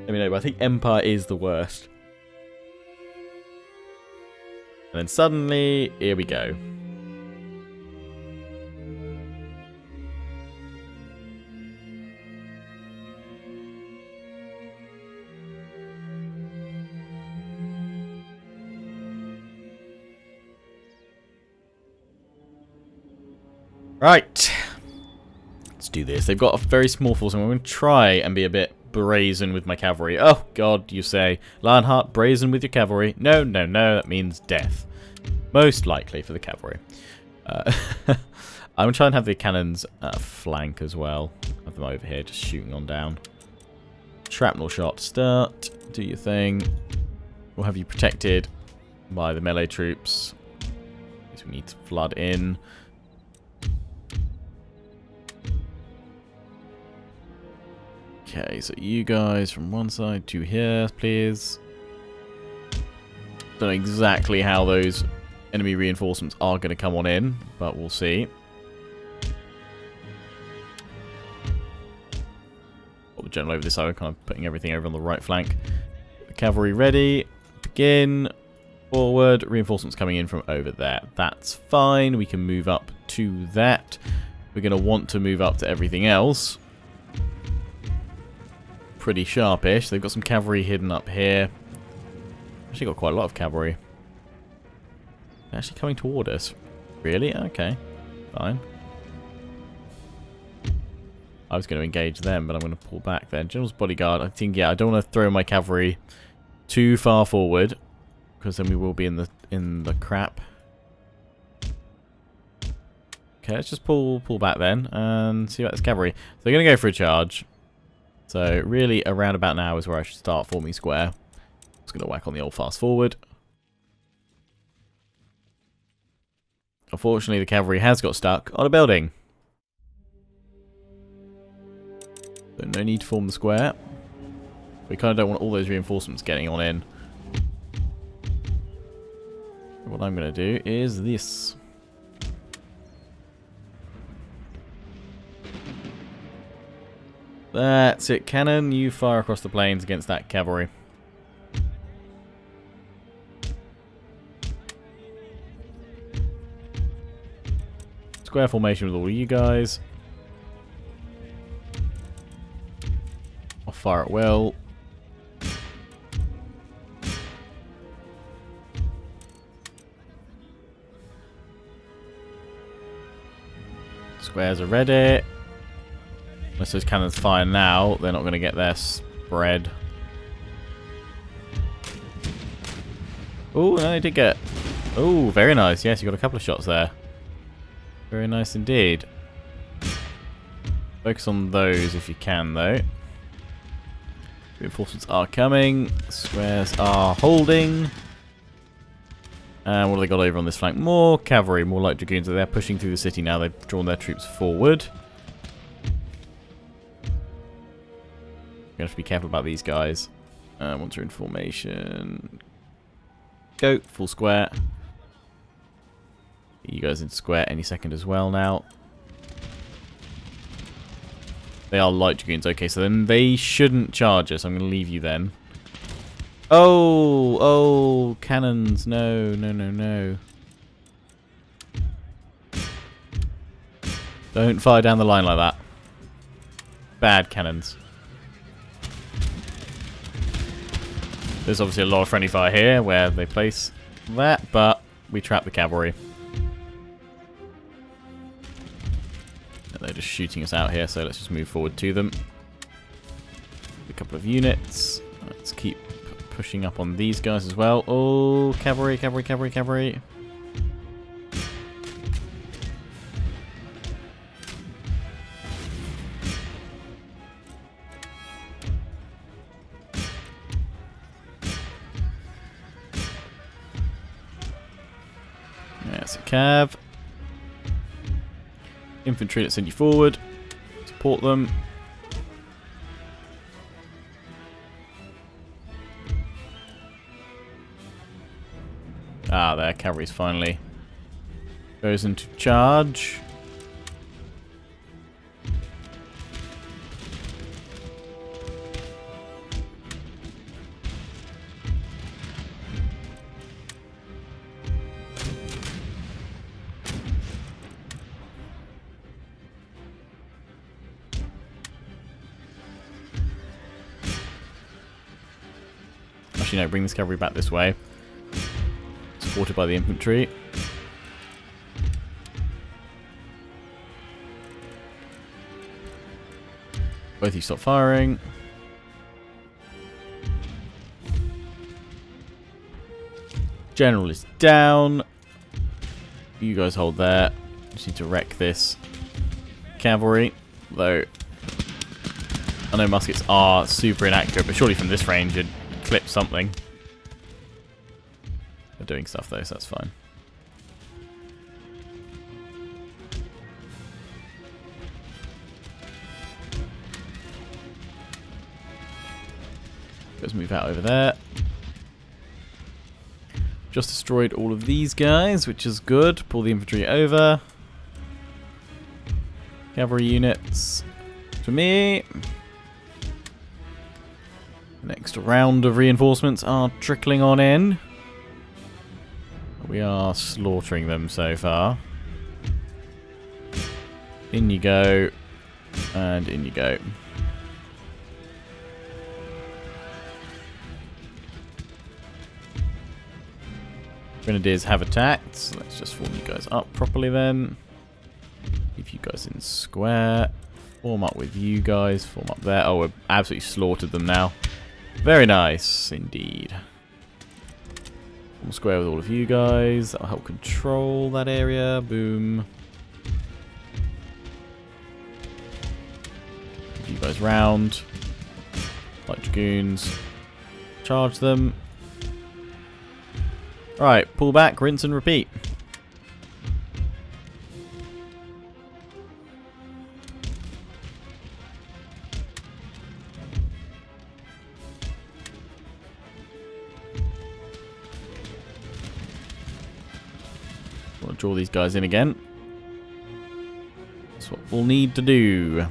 let me know. But I think Empire is the worst. And then suddenly, here we go. Right, let's do this. They've got a very small force, and I'm going to try and be a bit brazen with my cavalry. Oh, God, you say. Lionheart, brazen with your cavalry. No, no, no, that means death. Most likely for the cavalry. I'm going to try and have the cannons flank as well. Have them over here, just shooting on down. Shrapnel shot, start. Do your thing. We'll have you protected by the melee troops. So we need to flood in. Okay, so you guys from one side to here, please. Don't know exactly how those enemy reinforcements are going to come on in, but we'll see. Got the general over this side, kind of putting everything over on the right flank. The cavalry ready. Begin. Forward. Reinforcements coming in from over there. That's fine. We can move up to that. We're going to want to move up to everything else. Pretty sharpish. They've got some cavalry hidden up here. Actually got quite a lot of cavalry. They're actually coming toward us. Really? Okay. Fine. I was going to engage them, but I'm going to pull back then. General's bodyguard. I think, yeah, I don't want to throw my cavalry too far forward, because then we will be in the crap. Okay, let's just pull back then and see about this cavalry. So they're going to go for a charge. So really around about now is where I should start forming square. Just going to whack on the old fast forward. Unfortunately, the cavalry has got stuck on a building. So no need to form the square. We kind of don't want all those reinforcements getting on in. What I'm going to do is this. That's it, cannon. You fire across the plains against that cavalry. Square formation with all you guys. I'll fire at will. Squares are ready. Unless those cannons fire now, they're not going to get their spread. Oh, no, they did get... Oh, very nice. Yes, you got a couple of shots there. Very nice indeed. Focus on those if you can, though. Reinforcements are coming. Squares are holding. And what have they got over on this flank? More cavalry, more light dragoons. They're pushing through the city now. They've drawn their troops forward. You have to be careful about these guys. Once you're in formation, go full square. You guys in square any second as well now. They are light dragoons. Okay, so then they shouldn't charge us. I'm going to leave you then. Oh, cannons. No, no, no, no. Don't fire down the line like that. Bad cannons. There's obviously a lot of friendly fire here where they place that, but we trap the cavalry. And they're just shooting us out here, so let's just move forward to them. A couple of units. Let's keep pushing up on these guys as well. Oh, cavalry, cavalry, cavalry, cavalry. That's a cav. Infantry, let's send you forward. Support them. Ah, there, cavalry's finally goes into charge. Actually, no, bring this cavalry back this way. Supported by the infantry. Both of you stop firing. General is down. You guys hold there. Just need to wreck this cavalry. Though, I know muskets are super inaccurate, but surely from this range you'd clip something. They're doing stuff though, so that's fine. Let's move out over there. Just destroyed all of these guys, which is good. Pull the infantry over. Cavalry units to me. Next round of reinforcements are trickling on in. We are slaughtering them so far. In you go. And in you go. Grenadiers have attacked. So let's just form you guys up properly then. Keep you guys in square. Form up with you guys. Form up there. Oh, we've absolutely slaughtered them now. Very nice indeed. Form square with all of you guys. That'll help control that area. Boom. Move you guys round. Light dragoons. Charge them. Right, pull back, rinse and repeat. We'll draw these guys in again. That's what we'll need to do.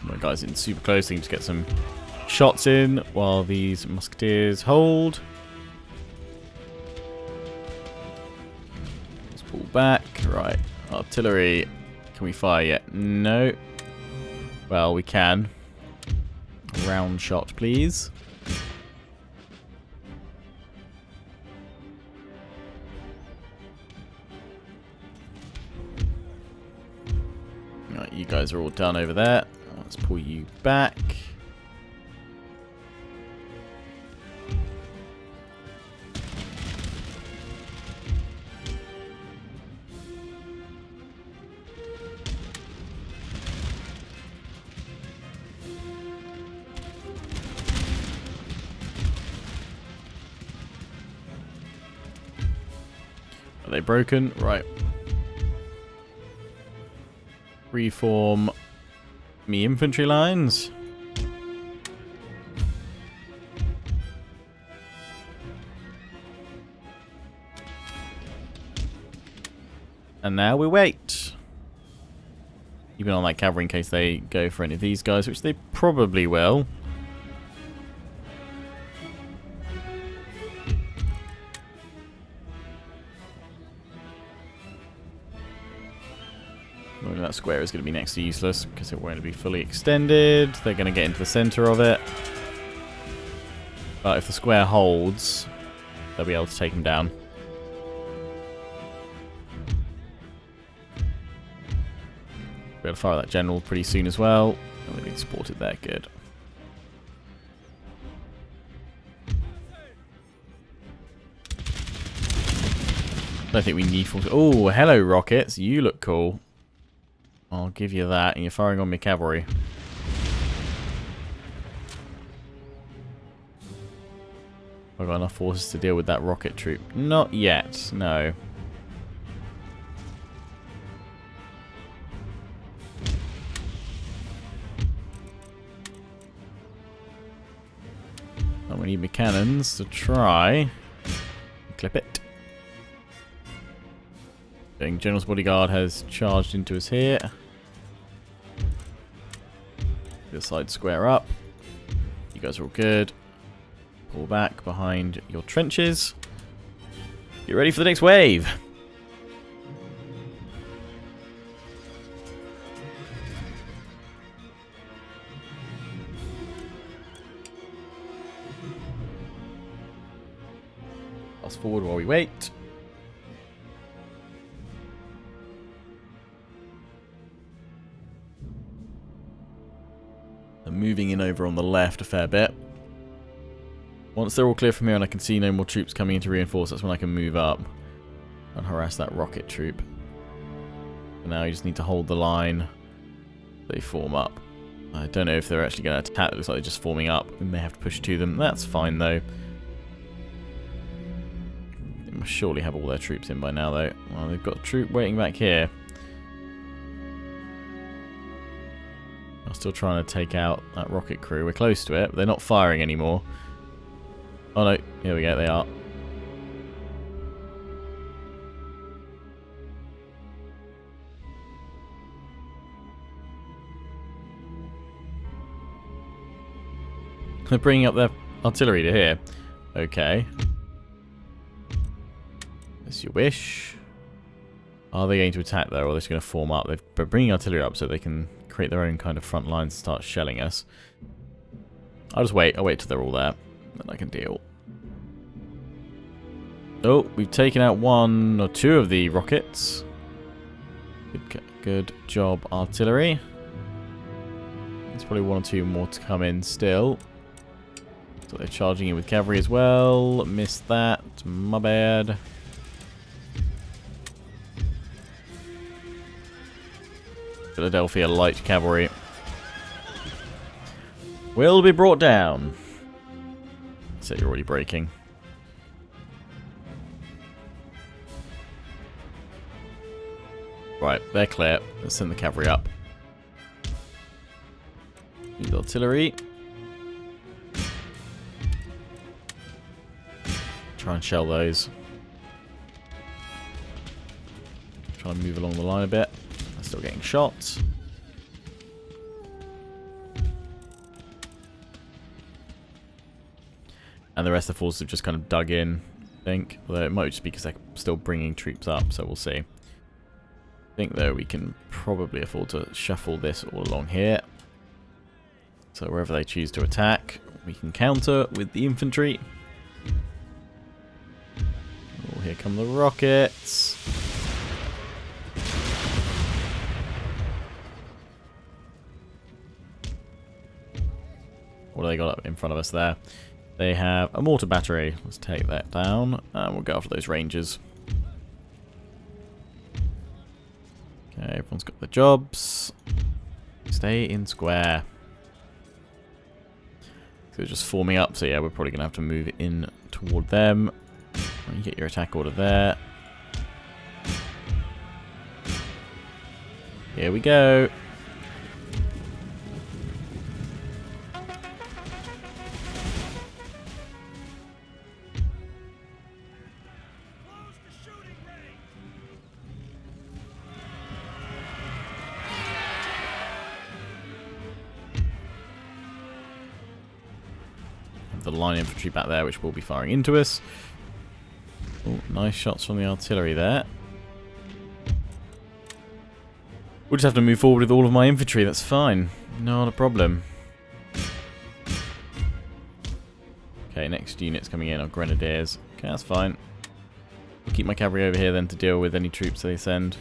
My guys in super close, so you can just get some shots in while these musketeers hold. Let's pull back. Right, artillery. Can we fire yet? No. Well, we can. Round shot, please. Right, you guys are all done over there. Let's pull you back. Are they broken? Right. Reform me infantry lines. And now we wait. Even on that cavalry in case they go for any of these guys, which they probably will. That square is going to be next to useless because it won't be fully extended. They're going to get into the center of it. But if the square holds, they'll be able to take them down. We'll be able to fire that general pretty soon as well. And we need to support it there. Good. I don't think we need full... Oh, hello, rockets. You look cool. I'll give you that, and you're firing on my cavalry. I've got enough forces to deal with that rocket troop. Not yet, no. And we need my cannons to try. Clip it. General's bodyguard has charged into us here. The side square up. You guys are all good. Pull back behind your trenches. Get ready for the next wave. Fast forward while we wait. Moving in over on the left a fair bit. Once they're all clear from here and I can see no more troops coming in to reinforce, that's when I can move up and harass that rocket troop. But now you just need to hold the line. They form up. I don't know if they're actually going to attack. It looks like they're just forming up. We may have to push to them. That's fine though. They must surely have all their troops in by now though. Well, they've got a troop waiting back here. I'm still trying to take out that rocket crew. We're close to it, but they're not firing anymore. Oh no, here we go, they are. They're bringing up their artillery to here. Okay. As you wish. Are they going to attack though, or are they just going to form up? They're bringing artillery up so they can create their own kind of front lines and start shelling us. I'll just wait. I'll wait till they're all there. Then I can deal. Oh, we've taken out one or two of the rockets. Good job, artillery. There's probably one or two more to come in still. So they're charging in with cavalry as well. Missed that. My bad. Philadelphia light cavalry will be brought down. So you're already breaking. Right, they're clear. Let's send the cavalry up. Need artillery. Try and shell those. Try and move along the line a bit. They're still getting shots. And the rest of the forces have just kind of dug in, I think. Although it might just be because they're still bringing troops up, so we'll see. I think, though, we can probably afford to shuffle this all along here. So wherever they choose to attack, we can counter with the infantry. Oh, here come the rockets. What do they got up in front of us there? They have a mortar battery. Let's take that down. And we'll go after those rangers. Okay, everyone's got their jobs. Stay in square. So they're just forming up. So yeah, we're probably going to have to move in toward them. You get your attack order there. Here we go. The line infantry back there, which will be firing into us. Oh, nice shots from the artillery there. We'll just have to move forward with all of my infantry, that's fine. Not a problem. Okay, next unit's coming in, our grenadiers. Okay, that's fine. I'll keep my cavalry over here then to deal with any troops they send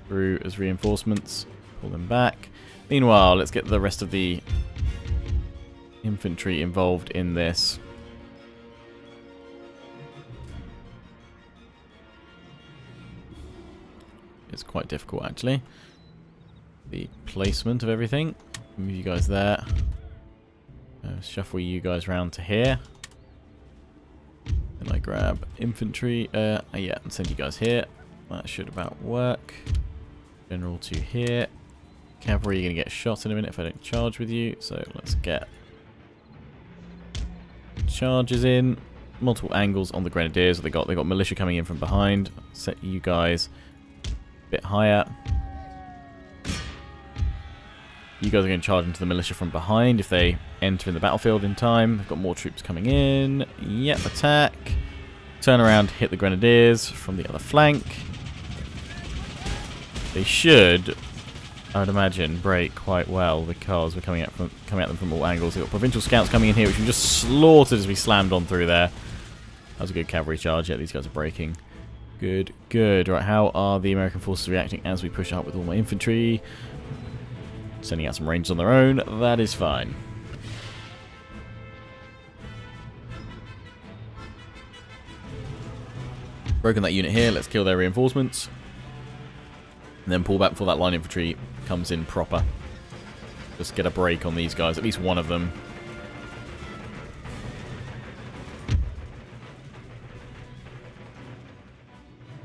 through as reinforcements. Pull them back. Meanwhile, let's get the rest of the infantry involved in this. It's quite difficult, actually. The placement of everything. Move you guys there. Shuffle you guys round to here. Then I grab infantry. Yeah, and send you guys here. That should about work. General to here. Cavalry, you're going to get shot in a minute if I don't charge with you. So let's get charges in. Multiple angles on the grenadiers. They got militia coming in from behind. Set you guys bit higher. You guys are going to charge into the militia from behind if they enter in the battlefield in time. They've got more troops coming in. Yep, attack. Turn around, hit the grenadiers from the other flank. They should, I would imagine, break quite well because we're coming at them from all angles. They've got provincial scouts coming in here, which we just slaughtered as we slammed on through there. That was a good cavalry charge. Yeah, these guys are breaking. Good, good. Right, how are the American forces reacting as we push up with all my infantry? Sending out some rangers on their own. That is fine. Broken that unit here. Let's kill their reinforcements. And then pull back before that line infantry comes in proper. Just get a break on these guys. At least one of them.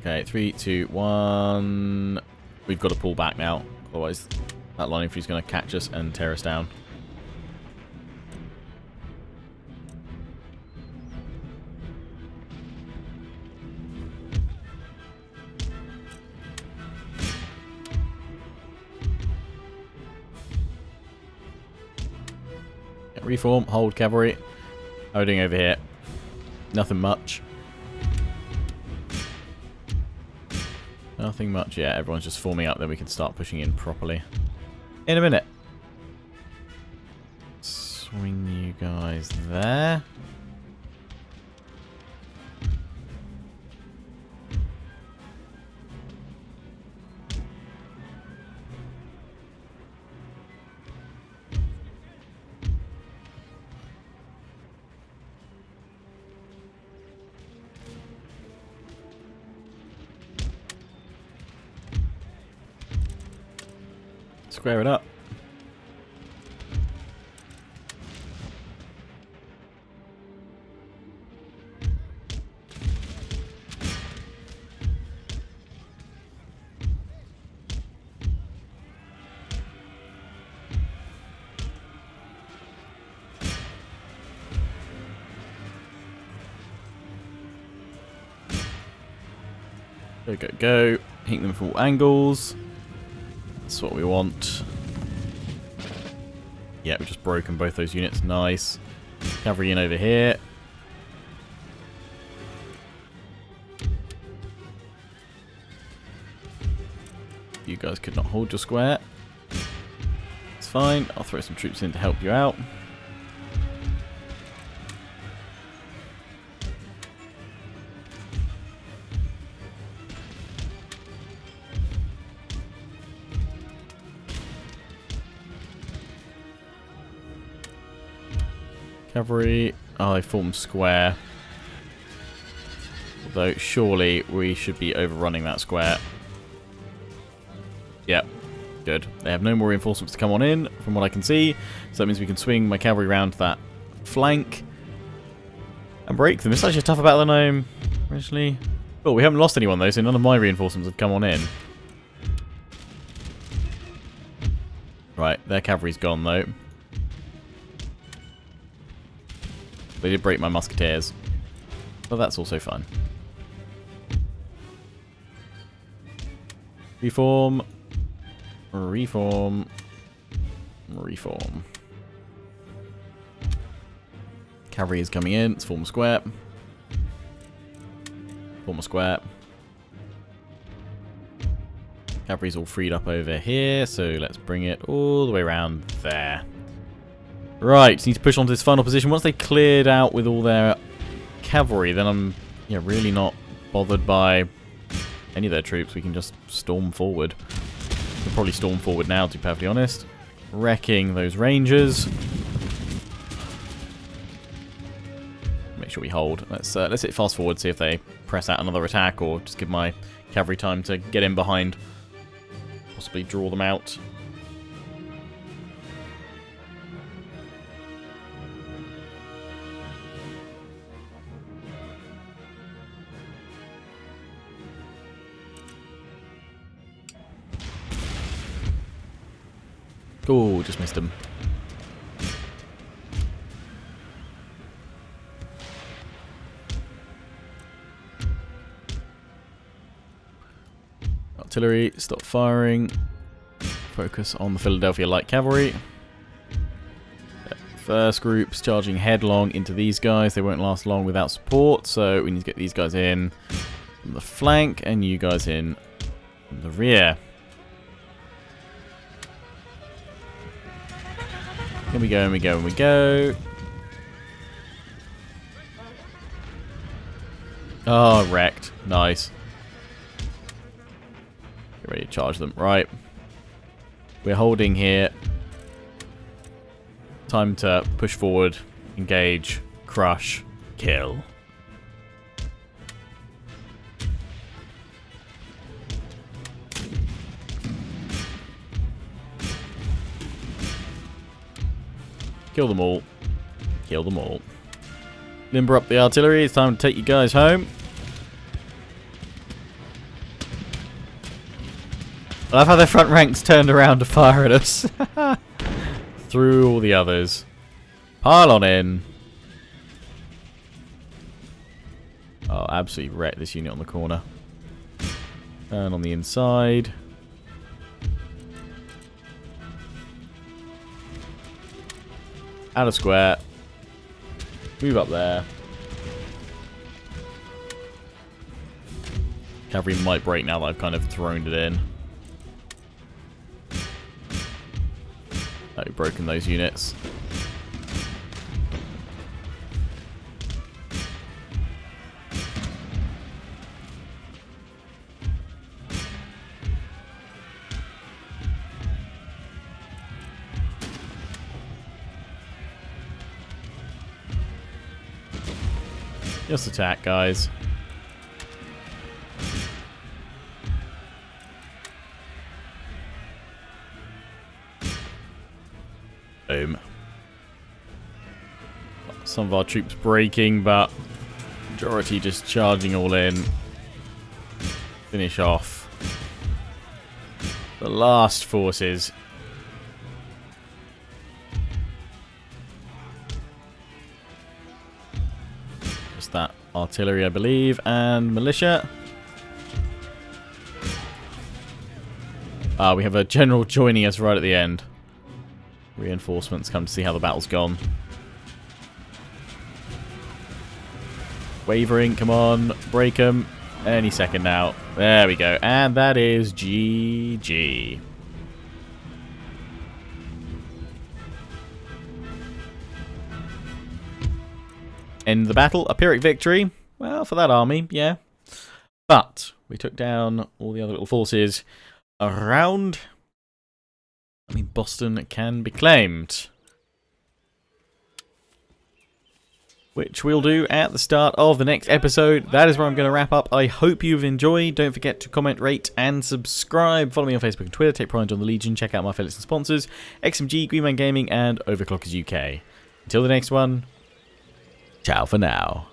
Okay, 3, 2, 1. We've got to pull back now. Otherwise, that line infantry is going to catch us and tear us down. Yeah, reform, hold cavalry. How are we doing over here? Nothing much. Nothing much, yeah, everyone's just forming up, then we can start pushing in properly. In a minute. Swing you guys there. Square it up. Go, go, go. Hit them from all angles. That's what we want. Yeah, we've just broken both those units. Nice. Cavalry in over here. You guys could not hold your square. It's fine. I'll throw some troops in to help you out. Cavalry. Oh, they formed square. Although, surely we should be overrunning that square. Yep. Good. They have no more reinforcements to come on in, from what I can see. So that means we can swing my cavalry around that flank and break them. It's actually a tougher battle than I'm originally... Oh, we haven't lost anyone, though, so none of my reinforcements have come on in. Right, their cavalry's gone, though. They did break my musketeers, but that's also fine. Reform. Reform. Reform. Cavalry is coming in. Let's form a square. Form a square. Cavalry's all freed up over here, so let's bring it all the way around there. Right, need to push on to this final position. Once they cleared out with all their cavalry, then I'm really not bothered by any of their troops. We can just storm forward. We'll probably storm forward now, to be perfectly honest. Wrecking those rangers. Make sure we hold. Let's hit fast forward, see if they press out another attack, or just give my cavalry time to get in behind. Possibly draw them out. Oh, just missed him. Artillery, stop firing. Focus on the Philadelphia Light Cavalry. First group's charging headlong into these guys. They won't last long without support, so we need to get these guys in from the flank and you guys in from the rear. Here we go, and we go, and we go. Oh, wrecked. Nice. Get ready to charge them. Right. We're holding here. Time to push forward, engage, crush, kill. Kill them all. Kill them all. Limber up the artillery. It's time to take you guys home. I love how their front ranks turned around to fire at us. Through all the others. Pile on in. Oh, absolutely wreck this unit on the corner. And on the inside. Out of square. Move up there. Cavalry might break now that I've kind of thrown it in. Oh, broken those units. Just attack, guys. Boom. Some of our troops breaking, but majority just charging all in. Finish off the last forces. Just that artillery, I believe, and militia. We have a general joining us right at the end. Reinforcements come to see how the battle's gone. Wavering, come on. Break them. Any second now. There we go. And that is GG. End the battle. A Pyrrhic victory. Well, for that army, yeah. But we took down all the other little forces around. I mean, Boston can be claimed. Which we'll do at the start of the next episode. That is where I'm going to wrap up. I hope you've enjoyed. Don't forget to comment, rate, and subscribe. Follow me on Facebook and Twitter. Take pride on the Legion. Check out my affiliates and sponsors. XMG, Greenman Gaming, and Overclockers UK. Until the next one, ciao for now.